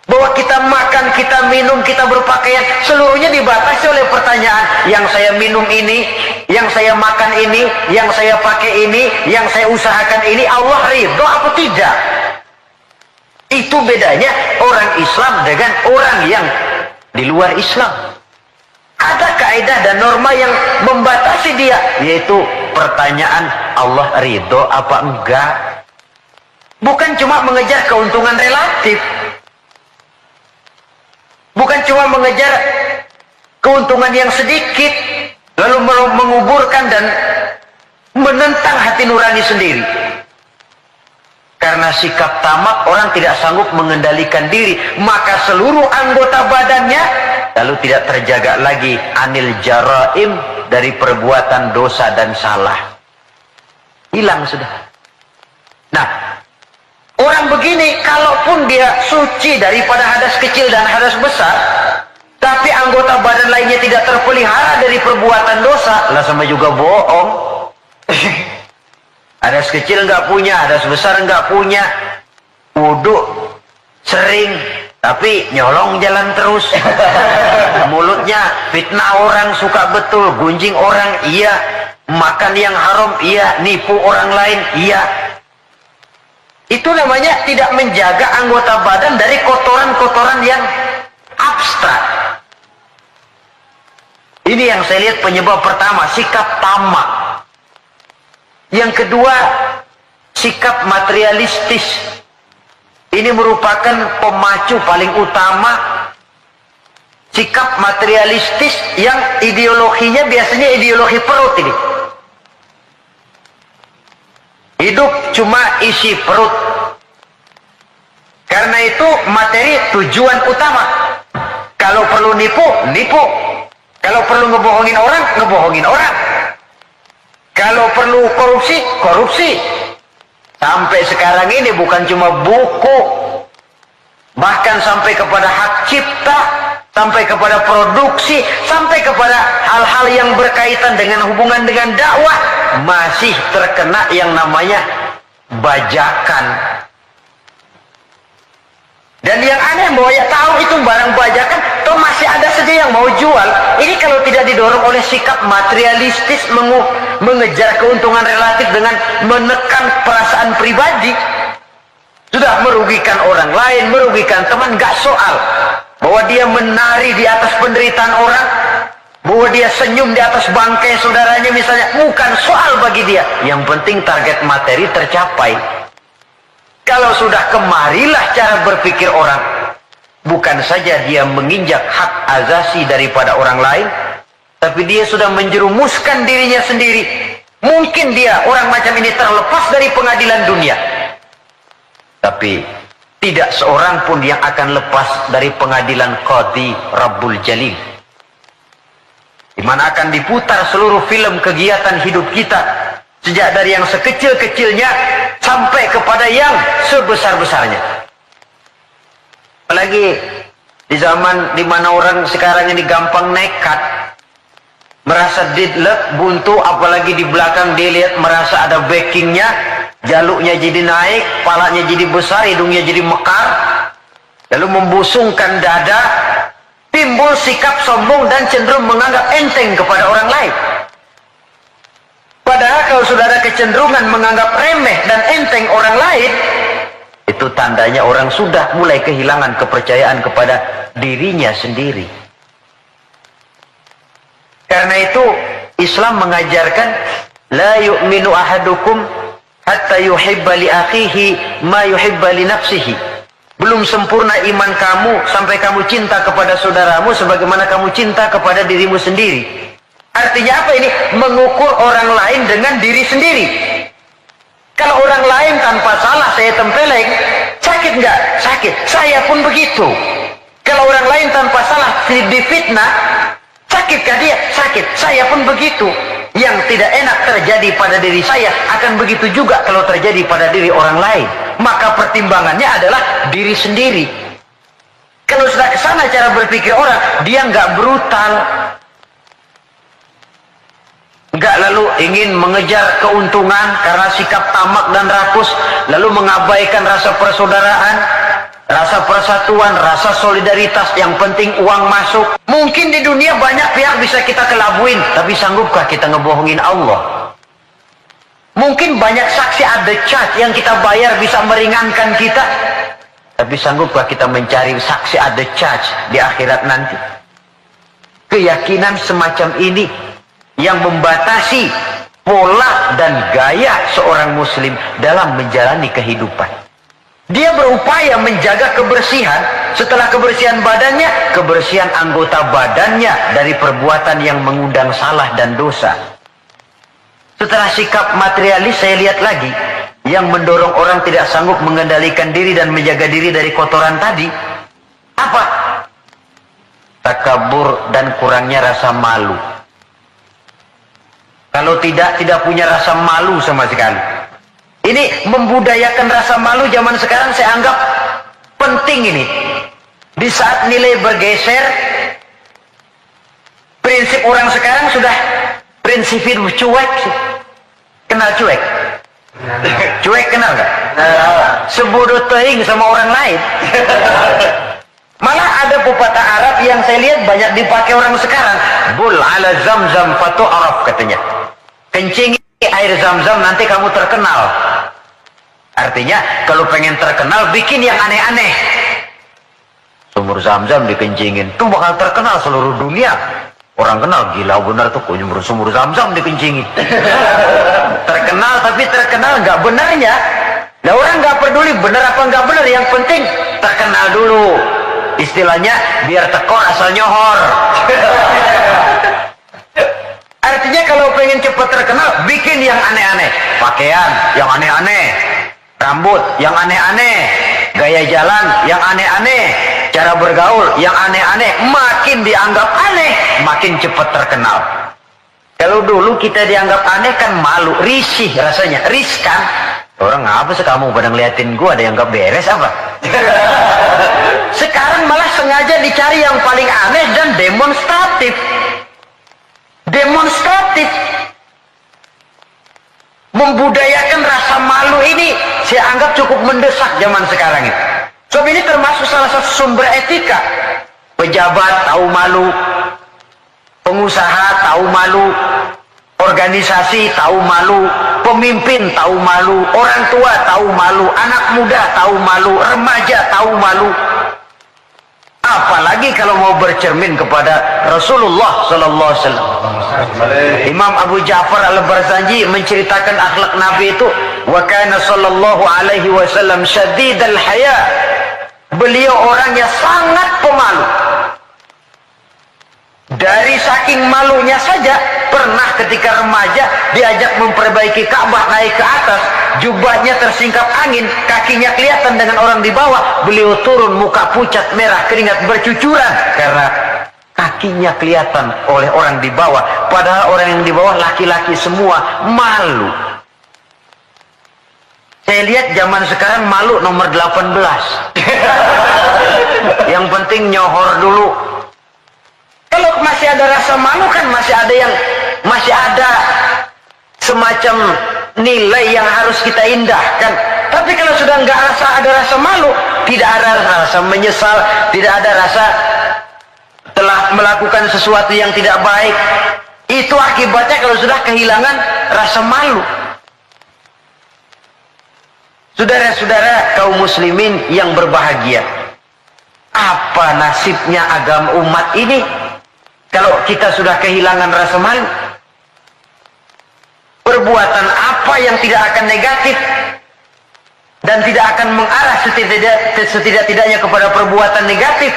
Bahwa kita makan, kita minum, kita berpakaian, seluruhnya dibatasi oleh pertanyaan. Yang saya minum ini, yang saya makan ini, yang saya pakai ini, yang saya usahakan ini, Allah ridho apa tidak? Itu bedanya orang Islam dengan orang yang di luar Islam. Ada kaidah dan norma yang membatasi dia, yaitu pertanyaan Allah ridho apa enggak. Bukan cuma mengejar keuntungan relatif. Bukan cuma mengejar keuntungan yang sedikit, lalu menguburkan dan menentang hati nurani sendiri. Karena sikap tamak, orang tidak sanggup mengendalikan diri, maka seluruh anggota badannya lalu tidak terjaga lagi anil jaraim, dari perbuatan dosa dan salah. Hilang sudah. Nah, orang begini, kalaupun dia suci daripada hadas kecil dan hadas besar, tapi anggota badan lainnya tidak terpelihara dari perbuatan dosa, lah sama juga bohong. Hadas kecil nggak punya, hadas besar nggak punya, wudu sering, tapi nyolong jalan terus. Mulutnya fitnah orang, suka betul, gunjing orang, iya. Makan yang haram, iya. Nipu orang lain, iya. Itu namanya tidak menjaga anggota badan dari kotoran-kotoran yang abstrak. Ini yang saya lihat penyebab pertama, sikap tamak. Yang kedua, sikap materialistis. Ini merupakan pemacu paling utama. Sikap materialistis yang ideologinya biasanya ideologi perut ini. Hidup cuma isi perut. Karena itu materi tujuan utama. Kalau perlu nipu, nipu. Kalau perlu ngebohongin orang, ngebohongin orang. Kalau perlu korupsi, korupsi. Sampai sekarang ini bukan cuma buku, bahkan sampai kepada hak cipta, sampai kepada produksi, sampai kepada hal-hal yang berkaitan dengan hubungan dengan dakwah, masih terkena yang namanya bajakan. Dan yang aneh bahwa ya tahu itu barang bajakan, toh masih ada saja yang mau jual. Ini kalau tidak didorong oleh sikap materialistis mengejar keuntungan relatif dengan menekan perasaan pribadi, sudah merugikan orang lain, merugikan teman, gak soal. Bahwa dia menari di atas penderitaan orang, bahwa dia senyum di atas bangkai saudaranya misalnya, bukan soal bagi dia. Yang penting target materi tercapai. Kalau sudah kemarilah cara berpikir orang. Bukan saja dia menginjak hak azasi daripada orang lain, tapi dia sudah menjerumuskan dirinya sendiri. Mungkin dia, orang macam ini, terlepas dari pengadilan dunia. Tapi tidak seorang pun yang akan lepas dari pengadilan Qadhi Rabbul Jalil, di mana akan diputar seluruh film kegiatan hidup kita, sejak dari yang sekecil-kecilnya sampai kepada yang sebesar-besarnya. Apalagi di zaman di mana orang sekarang ini gampang nekat, merasa deadlock, buntu, apalagi di belakang dia lihat merasa ada backingnya, jaluknya jadi naik, palanya jadi besar, hidungnya jadi mekar, lalu membusungkan dada, timbul sikap sombong dan cenderung menganggap enteng kepada orang lain. Padahal kalau sudah ada kecenderungan menganggap remeh dan enteng orang lain, itu tandanya orang sudah mulai kehilangan kepercayaan kepada dirinya sendiri. Karena itu Islam mengajarkan la yu'minu ahadukum hatta yuhibba li akhihi ma yuhibba li nafsihi. Belum sempurna iman kamu sampai kamu cinta kepada saudaramu sebagaimana kamu cinta kepada dirimu sendiri. Artinya apa ini? Mengukur orang lain dengan diri sendiri. Kalau orang lain tanpa salah saya tempeleng, sakit nggak? Sakit. Saya pun begitu. Kalau orang lain tanpa salah difitnah, sakitkah dia? Sakit. Saya pun begitu. Yang tidak enak terjadi pada diri saya akan begitu juga kalau terjadi pada diri orang lain. Maka pertimbangannya adalah diri sendiri. Kalau sudah ke sana cara berpikir orang, dia nggak brutal, nggak lalu ingin mengejar keuntungan karena sikap tamak dan rakus, lalu mengabaikan rasa persaudaraan, rasa persatuan, rasa solidaritas. Yang penting uang masuk. Mungkin di dunia banyak pihak bisa kita kelabuin, tapi sanggupkah kita ngebohongin Allah? Mungkin banyak saksi ada charge yang kita bayar bisa meringankan kita, tapi sanggupkah kita mencari saksi ada charge di akhirat nanti? Keyakinan semacam ini yang membatasi pola dan gaya seorang muslim dalam menjalani kehidupan. Dia berupaya menjaga kebersihan, setelah kebersihan badannya, kebersihan anggota badannya dari perbuatan yang mengundang salah dan dosa. Setelah sikap materialis, saya lihat lagi yang mendorong orang tidak sanggup mengendalikan diri dan menjaga diri dari kotoran tadi. Apa? Takabur dan kurangnya rasa malu. Kalau tidak punya rasa malu sama sekali. Ini membudayakan rasa malu zaman sekarang saya anggap penting ini. Di saat nilai bergeser, prinsip orang sekarang sudah prinsip hidup cuek sih. Kenal cuek? Cuek kenal gak? Sebodoh teing sama orang lain. Malah ada pepatah Arab yang saya lihat banyak dipakai orang sekarang. Bul ala zamzam fatu arab katanya. Kencingi air zam-zam nanti kamu terkenal. Artinya kalau pengen terkenal bikin yang aneh-aneh. Sumur zam-zam dikencingin, tuh bakal terkenal seluruh dunia. Orang kenal, gila benar tuh kok sumur zam-zam dikencingin. Terkenal tapi terkenal nggak benarnya. Nah orang nggak peduli benar apa nggak benar, yang penting terkenal dulu. Istilahnya biar tekor asal nyohor. Artinya kalau pengen cepat terkenal, bikin yang aneh-aneh. Pakaian yang aneh-aneh, rambut yang aneh-aneh, gaya jalan yang aneh-aneh, cara bergaul yang aneh-aneh. Makin dianggap aneh, makin cepat terkenal. Kalau dulu kita dianggap aneh kan malu, risih rasanya, riskan. Orang apa sih kamu pada ngeliatin gua, ada yang gak beres apa? Sekarang malah sengaja dicari yang paling aneh dan demonstratif. Demonstratif. Membudayakan rasa malu ini saya anggap cukup mendesak zaman sekarang ini. Sebab ini termasuk salah satu sumber etika. Pejabat tahu malu, pengusaha tahu malu, organisasi tahu malu, pemimpin tahu malu, orang tua tahu malu, anak muda tahu malu, remaja tahu malu. Apalagi kalau mau bercermin kepada Rasulullah sallallahu alaihi wasallam. Imam Abu Ja'far Al-Barzanji menceritakan akhlak Nabi itu, wa kana sallallahu alaihi wasallam syadidal haya. Beliau orang yang sangat pemalu. Dari saking malunya saja, pernah ketika remaja diajak memperbaiki Ka'bah naik ke atas, jubahnya tersingkap angin, kakinya kelihatan dengan orang di bawah, beliau turun muka pucat merah, keringat bercucuran karena kakinya kelihatan oleh orang di bawah, padahal orang yang di bawah laki-laki semua, malu. Saya lihat zaman sekarang malu nomor 18. Yang penting nyohor dulu. Kalau masih ada rasa malu kan masih ada semacam nilai yang harus kita indahkan. Tapi kalau sudah nggak ada rasa malu, tidak ada rasa menyesal, tidak ada rasa telah melakukan sesuatu yang tidak baik, itu akibatnya kalau sudah kehilangan rasa malu. Saudara-saudara kaum muslimin yang berbahagia, apa nasibnya agama umat ini kalau kita sudah kehilangan rasa malu? Perbuatan apa yang tidak akan negatif dan tidak akan mengarah setidak-tidaknya kepada perbuatan negatif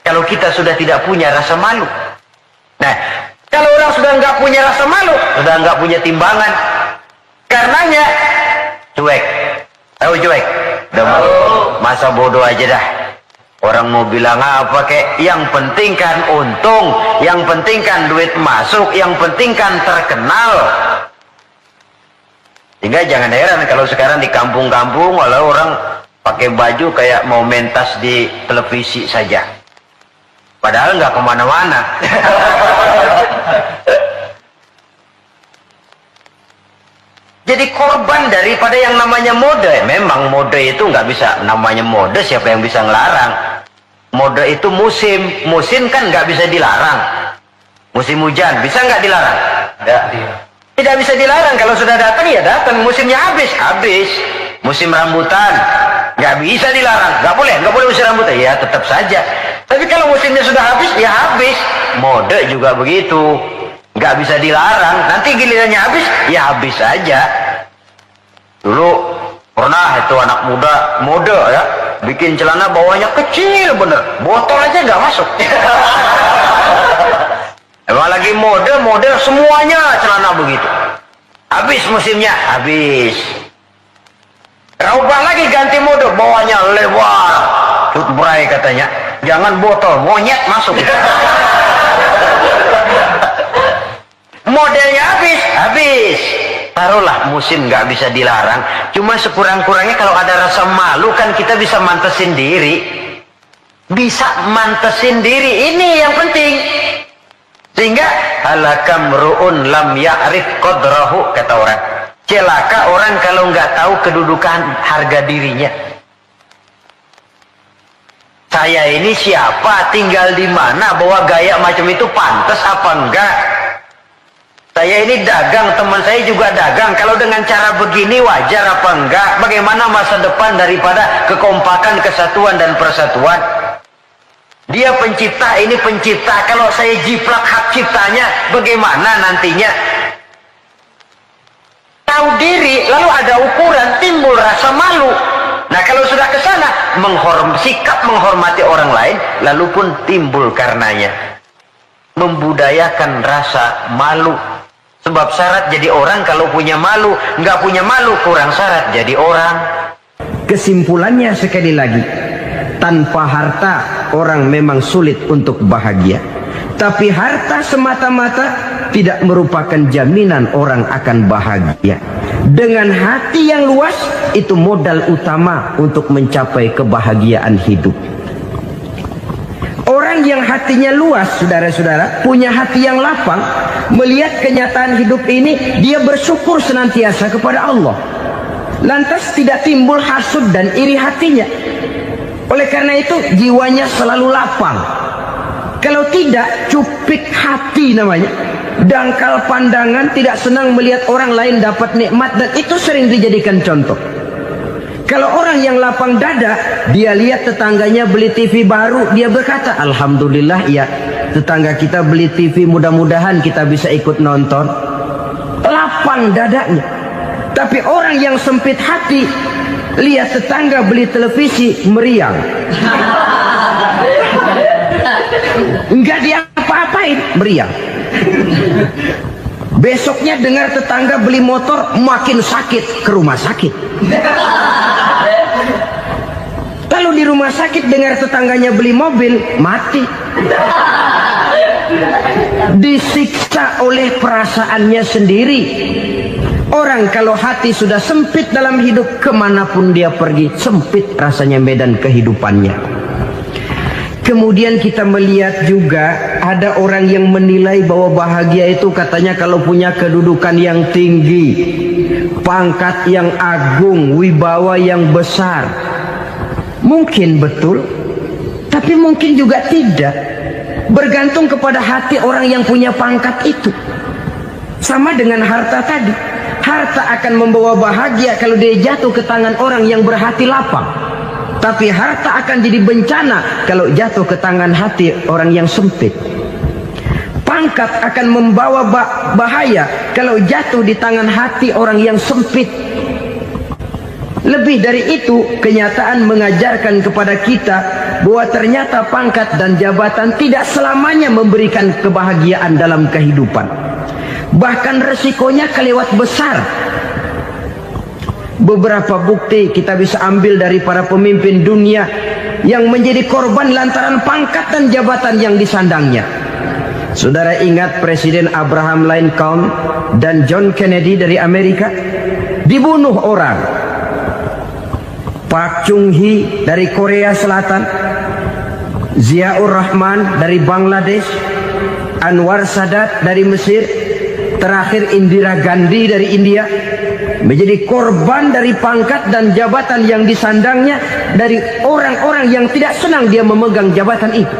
kalau kita sudah tidak punya rasa malu? Nah, kalau orang sudah nggak punya rasa malu, sudah nggak punya timbangan, karenanya cuek. Tahu cuek? Udah malu, masa bodoh aja dah. Orang mau bilang apa kek, yang penting kan untung, yang penting kan duit masuk, yang penting kan terkenal. Sehingga jangan heran kalau sekarang di kampung-kampung walau orang pakai baju kayak mau mentas di televisi saja, padahal nggak kemana-mana. Jadi korban daripada yang namanya mode. Memang mode itu nggak bisa, namanya mode siapa yang bisa ngelarang? Mode itu musim kan nggak bisa dilarang. Musim hujan bisa nggak dilarang? Tidak bisa dilarang. Kalau sudah datang ya datang. Musimnya habis. Musim rambutan nggak bisa dilarang, nggak boleh musim rambutan, ya tetap saja. Tapi kalau musimnya sudah habis ya habis. Mode juga begitu, nggak bisa dilarang. Nanti gilirannya habis ya habis saja. Dulu pernah itu anak muda mode ya, bikin celana bawahnya kecil bener, botol aja nggak masuk. Emang lagi mode semuanya celana begitu. Habis musimnya habis. Ubah lagi ganti mode, bawahnya lebar, tutbray katanya, jangan botol, monyet masuk. Modelnya habis. Taruhlah musim nggak bisa dilarang, cuma sekurang-kurangnya kalau ada rasa malu kan kita bisa mantesin diri. Ini yang penting. Sehingga halakam ru'un lam ya'rif qadrahu, kata orang. Celaka orang kalau nggak tahu kedudukan harga dirinya. Saya ini siapa, tinggal di mana, bawa gaya macam itu pantas apa enggak? Saya ini dagang, teman saya juga dagang. Kalau dengan cara begini wajar apa enggak? Bagaimana masa depan daripada kekompakan, kesatuan dan persatuan? Dia pencipta, ini pencipta. Kalau saya jiplak hak ciptanya, bagaimana nantinya? Tahu diri, lalu ada ukuran, timbul rasa malu. Nah kalau sudah ke sana, sikap menghormati orang lain, lalu pun timbul karenanya membudayakan rasa malu. Sebab syarat jadi orang kalau punya malu, nggak punya malu kurang syarat jadi orang. Kesimpulannya sekali lagi, tanpa harta orang memang sulit untuk bahagia. Tapi harta semata-mata tidak merupakan jaminan orang akan bahagia. Dengan hati yang luas, itu modal utama untuk mencapai kebahagiaan hidup. Orang yang hatinya luas, saudara-saudara, punya hati yang lapang, melihat kenyataan hidup ini, dia bersyukur senantiasa kepada Allah. Lantas tidak timbul hasud dan iri hatinya. Oleh karena itu jiwanya selalu lapang. Kalau tidak, cupik hati namanya. Dangkal pandangan, tidak senang melihat orang lain dapat nikmat, dan itu sering dijadikan contoh. Kalau orang yang lapang dada, dia lihat tetangganya beli TV baru, dia berkata, alhamdulillah ya, tetangga kita beli TV, mudah-mudahan kita bisa ikut nonton. Lapang dadanya. Tapi orang yang sempit hati, lihat tetangga beli televisi, meriang. Enggak diapa-apain, meriang. Besoknya dengar tetangga beli motor, makin sakit, ke rumah sakit. Lalu di rumah sakit dengar tetangganya beli mobil, mati. Disiksa oleh perasaannya sendiri. Orang kalau hati sudah sempit dalam hidup, kemanapun dia pergi, sempit rasanya medan kehidupannya. Kemudian kita melihat juga ada orang yang menilai bahwa bahagia itu katanya kalau punya kedudukan yang tinggi, pangkat yang agung, wibawa yang besar. Mungkin betul, tapi mungkin juga tidak. Bergantung kepada hati orang yang punya pangkat itu. Sama dengan harta tadi. Harta akan membawa bahagia kalau dia jatuh ke tangan orang yang berhati lapang. Tapi harta akan jadi bencana kalau jatuh ke tangan hati orang yang sempit. Pangkat akan membawa bahaya kalau jatuh di tangan hati orang yang sempit. Lebih dari itu, kenyataan mengajarkan kepada kita bahwa ternyata pangkat dan jabatan tidak selamanya memberikan kebahagiaan dalam kehidupan. Bahkan resikonya kelewat besar. Beberapa bukti kita bisa ambil dari para pemimpin dunia yang menjadi korban lantaran pangkat dan jabatan yang disandangnya. Saudara ingat Presiden Abraham Lincoln dan John Kennedy dari Amerika? Dibunuh orang. Park Chung-hee dari Korea Selatan, Ziaur Rahman dari Bangladesh, Anwar Sadat dari Mesir, terakhir Indira Gandhi dari India, menjadi korban dari pangkat dan jabatan yang disandangnya dari orang-orang yang tidak senang dia memegang jabatan itu.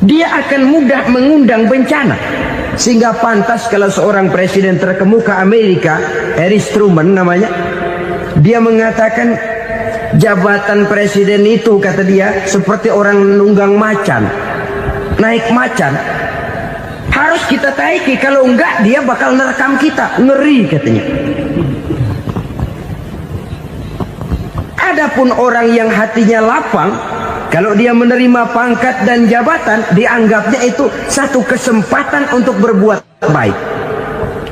Dia akan mudah mengundang bencana. Sehingga pantas kalau seorang presiden terkemuka Amerika, Harry Truman namanya, dia mengatakan jabatan presiden itu, kata dia, seperti orang nunggang macan, naik macan. Harus kita taiki, kalau enggak dia bakal nerekam kita, ngeri katanya. Adapun orang yang hatinya lapang, kalau dia menerima pangkat dan jabatan, dianggapnya itu satu kesempatan untuk berbuat baik.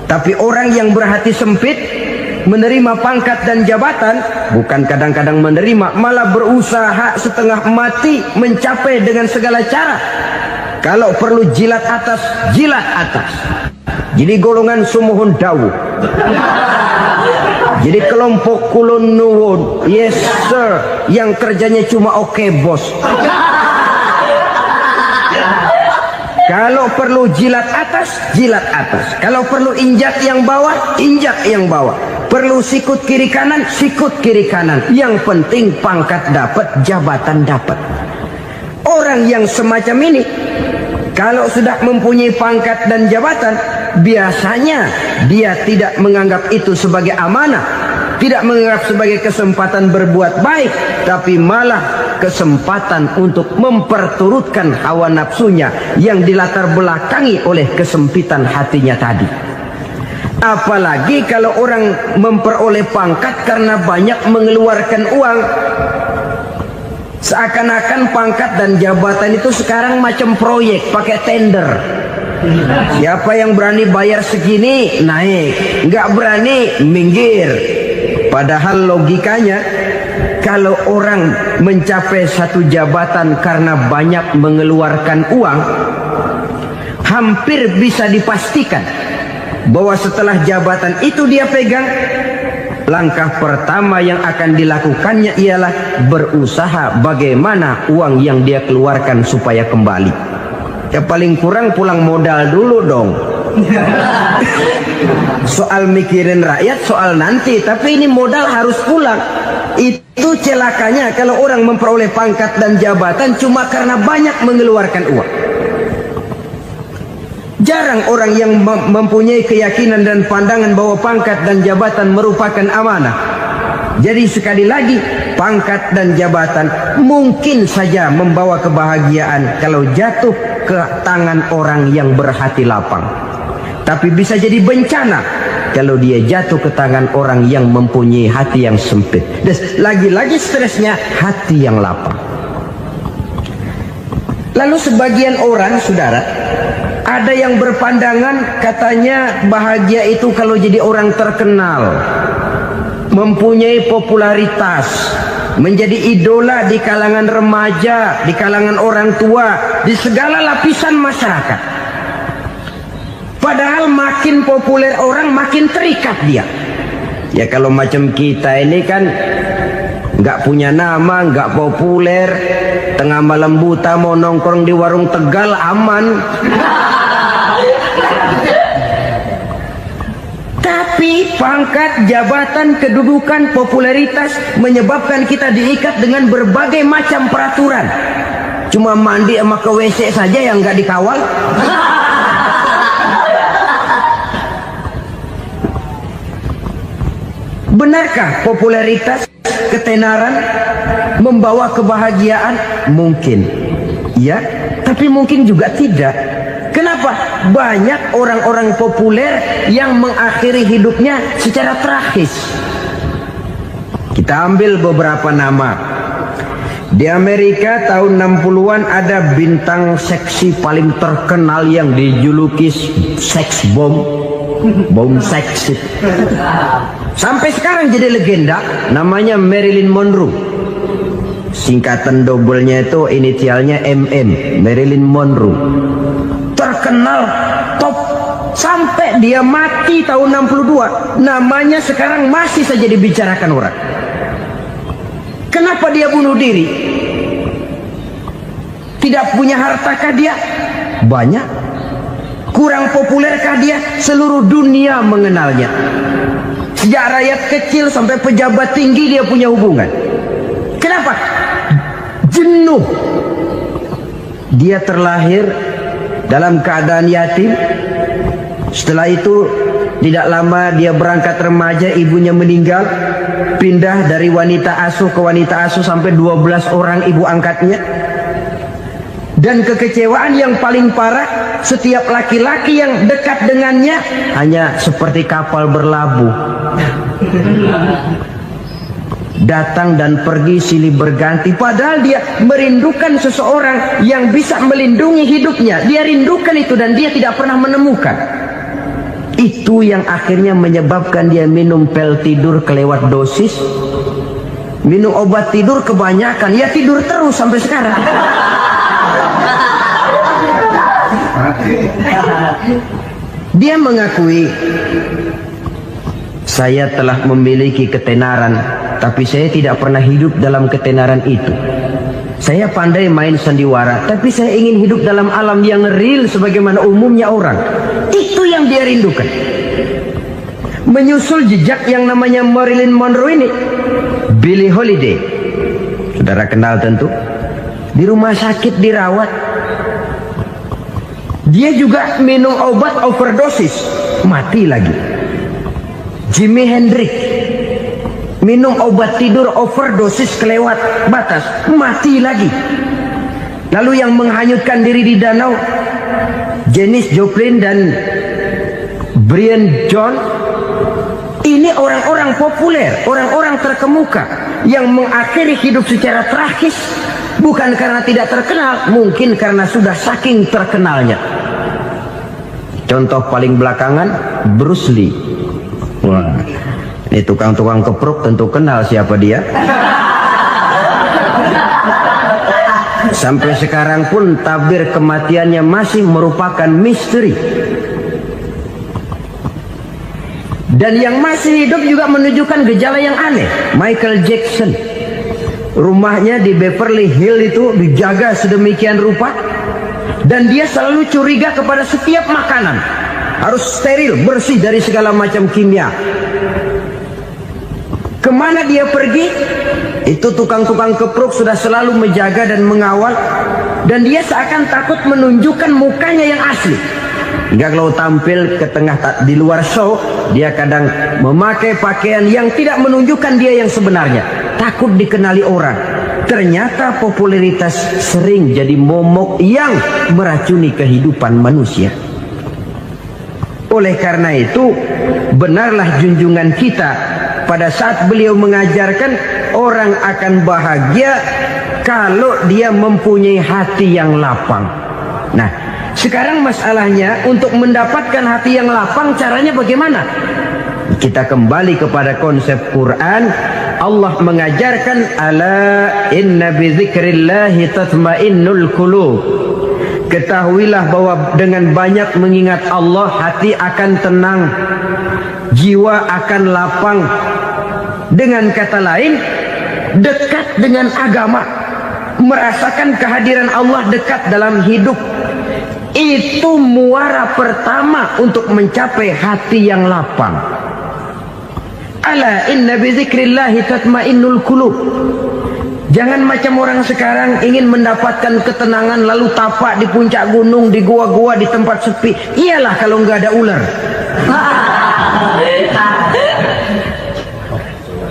Tapi orang yang berhati sempit, menerima pangkat dan jabatan, bukan kadang-kadang menerima, malah berusaha setengah mati mencapai dengan segala cara. Kalau perlu jilat atas, jilat atas. Jadi golongan sumuhun dawuh. Jadi kelompok kulon nuwun, yes sir, yang kerjanya cuma oke bos. Kalau perlu jilat atas, jilat atas. Kalau perlu injak yang bawah, injak yang bawah. Perlu sikut kiri kanan, sikut kiri kanan. Yang penting pangkat dapat, jabatan dapat. Orang yang semacam ini, kalau sudah mempunyai pangkat dan jabatan, biasanya dia tidak menganggap itu sebagai amanah, tidak menganggap sebagai kesempatan berbuat baik, tapi malah kesempatan untuk memperturutkan hawa nafsunya yang dilatar belakangi oleh kesempitan hatinya tadi. Apalagi kalau orang memperoleh pangkat karena banyak mengeluarkan uang. Seakan-akan pangkat dan jabatan itu sekarang macam proyek, pakai tender. Siapa yang berani bayar segini, naik. Nggak berani, minggir. Padahal logikanya, kalau orang mencapai satu jabatan karena banyak mengeluarkan uang, hampir bisa dipastikan bahwa setelah jabatan itu dia pegang, langkah pertama yang akan dilakukannya ialah berusaha bagaimana uang yang dia keluarkan supaya kembali. Ya paling kurang pulang modal dulu dong. Soal mikirin rakyat, soal nanti, tapi ini modal harus pulang. Itu celakanya kalau orang memperoleh pangkat dan jabatan cuma karena banyak mengeluarkan uang. Jarang orang yang mempunyai keyakinan dan pandangan bahwa pangkat dan jabatan merupakan amanah. Jadi sekali lagi, pangkat dan jabatan mungkin saja membawa kebahagiaan kalau jatuh ke tangan orang yang berhati lapang. Tapi bisa jadi bencana kalau dia jatuh ke tangan orang yang mempunyai hati yang sempit. Dan lagi-lagi stresnya hati yang lapang. Lalu sebagian orang, saudara, ada yang berpandangan katanya bahagia itu kalau jadi orang terkenal, mempunyai popularitas, menjadi idola di kalangan remaja, di kalangan orang tua, di segala lapisan masyarakat. Padahal makin populer orang makin terikat dia. Ya kalau macam kita ini kan nggak punya nama, nggak populer, tengah malam buta mau nongkrong di warung Tegal aman. Tapi pangkat, jabatan, kedudukan, popularitas menyebabkan kita diikat dengan berbagai macam peraturan. Cuma mandi sama ke WC saja yang nggak dikawal. Benarkah popularitas, ketenaran membawa kebahagiaan? Mungkin, ya, tapi mungkin juga tidak. Kenapa? Banyak orang-orang populer yang mengakhiri hidupnya secara tragis. Kita ambil beberapa nama. Di Amerika tahun 60-an ada bintang seksi paling terkenal yang dijuluki sex bomb. Bom seks. Sampai sekarang jadi legenda, namanya Marilyn Monroe. Singkatan dobelnya itu inisialnya MM, Marilyn Monroe. Terkenal, top, sampai dia mati tahun 62. Namanya sekarang masih saja dibicarakan orang. Kenapa dia bunuh diri? Tidak punya hartakah dia? Banyak. Kurang populerkah dia? Seluruh dunia mengenalnya. Sejak rakyat kecil sampai pejabat tinggi dia punya hubungan. Kenapa? Jenuh. Dia terlahir dalam keadaan yatim. Setelah itu tidak lama dia berangkat remaja, ibunya meninggal. Pindah dari wanita asuh ke wanita asuh sampai 12 orang ibu angkatnya. Dan kekecewaan yang paling parah, setiap laki-laki yang dekat dengannya hanya seperti kapal berlabuh. Datang dan pergi silih berganti. Padahal dia merindukan seseorang yang bisa melindungi hidupnya. Dia rindukan itu dan dia tidak pernah menemukan. Itu yang akhirnya menyebabkan dia minum pil tidur kelewat dosis. Minum obat tidur kebanyakan. Ya tidur terus sampai sekarang. Dia mengakui, saya telah memiliki ketenaran, tapi saya tidak pernah hidup dalam ketenaran itu. Saya pandai main sandiwara, tapi saya ingin hidup dalam alam yang real sebagaimana umumnya orang. Itu yang dia rindukan. Menyusul jejak yang namanya Marilyn Monroe ini, Billie Holiday, saudara kenal tentu, di rumah sakit dirawat. Dia juga minum obat overdosis, mati lagi. Jimi Hendrix minum obat tidur overdosis kelewat batas, mati lagi. Lalu yang menghanyutkan diri di danau, Janis Joplin dan Brian Jones. Ini orang-orang populer, orang-orang terkemuka yang mengakhiri hidup secara tragis. Bukan karena tidak terkenal, mungkin karena sudah saking terkenalnya. Contoh paling belakangan, Bruce Lee. Wah, ini tukang-tukang kepruk tentu kenal siapa dia. Sampai sekarang pun tabir kematiannya masih merupakan misteri. Dan yang masih hidup juga menunjukkan gejala yang aneh. Michael Jackson, rumahnya di Beverly Hills itu dijaga sedemikian rupa, dan dia selalu curiga kepada setiap makanan. harus steril, bersih dari segala macam kimia. Kemana dia pergi? Itu tukang-tukang kepruk sudah selalu menjaga dan mengawal, dan dia seakan takut menunjukkan mukanya yang asli. Hingga kalau tampil ke tengah di luar show, dia kadang memakai pakaian yang tidak menunjukkan dia yang sebenarnya, takut dikenali orang. Ternyata popularitas sering jadi momok yang meracuni kehidupan manusia. Oleh karena itu, benarlah junjungan kita pada saat beliau mengajarkan orang akan bahagia kalau dia mempunyai hati yang lapang. Nah, sekarang masalahnya untuk mendapatkan hati yang lapang, caranya bagaimana? Kita kembali kepada konsep Quran. Allah mengajarkan, ala inna bi dzikrillahi tatmainnul qulub. Ketahuilah bahwa dengan banyak mengingat Allah, hati akan tenang, jiwa akan lapang. Dengan kata lain, dekat dengan agama, merasakan kehadiran Allah dekat dalam hidup. Itu muara pertama untuk mencapai hati yang lapang. Ala inna bi dzikrillahi tatmainnul qulub. Jangan macam orang sekarang ingin mendapatkan ketenangan lalu tapak di puncak gunung, di gua-gua, di tempat sepi. Iyalah kalau nggak ada ular.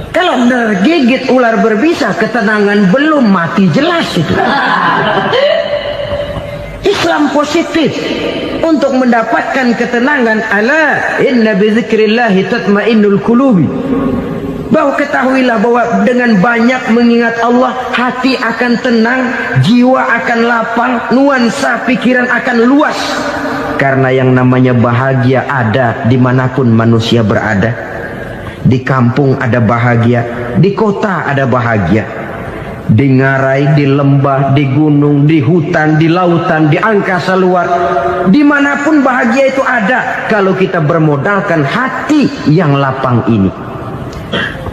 Kalau tergigit ular berbisa, ketenangan belum, mati jelas itu. Islam positif untuk mendapatkan ketenangan. Ala inna bi dzikrillahi tatmainnul qulubi. Bahwa ketahuilah bahwa dengan banyak mengingat Allah, hati akan tenang, jiwa akan lapang, nuansa pikiran akan luas. Karena yang namanya bahagia ada dimanapun manusia berada. Di kampung ada bahagia, di kota ada bahagia, di ngarai, di lembah, di gunung, di hutan, di lautan, di angkasa luar. Dimanapun bahagia itu ada kalau kita bermodalkan hati yang lapang ini.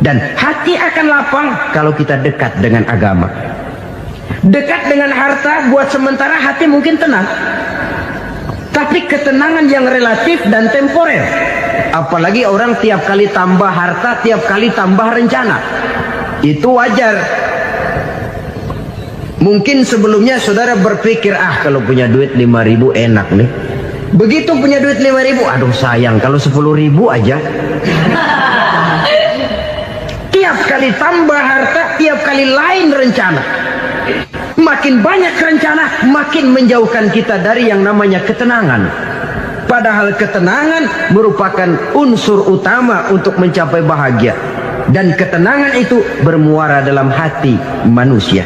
Dan hati akan lapang kalau kita dekat dengan agama. Dekat dengan harta buat sementara hati mungkin tenang, tapi ketenangan yang relatif dan temporer. Apalagi orang tiap kali tambah harta, tiap kali tambah rencana. Itu wajar. Mungkin sebelumnya saudara berpikir, kalau punya duit 5.000 enak nih. Begitu punya duit 5.000, aduh sayang kalau 10.000 aja. Tiap kali tambah harta, tiap kali lain rencana. Makin banyak rencana, makin menjauhkan kita dari yang namanya ketenangan. Padahal ketenangan merupakan unsur utama untuk mencapai bahagia. Dan ketenangan itu bermuara dalam hati manusia.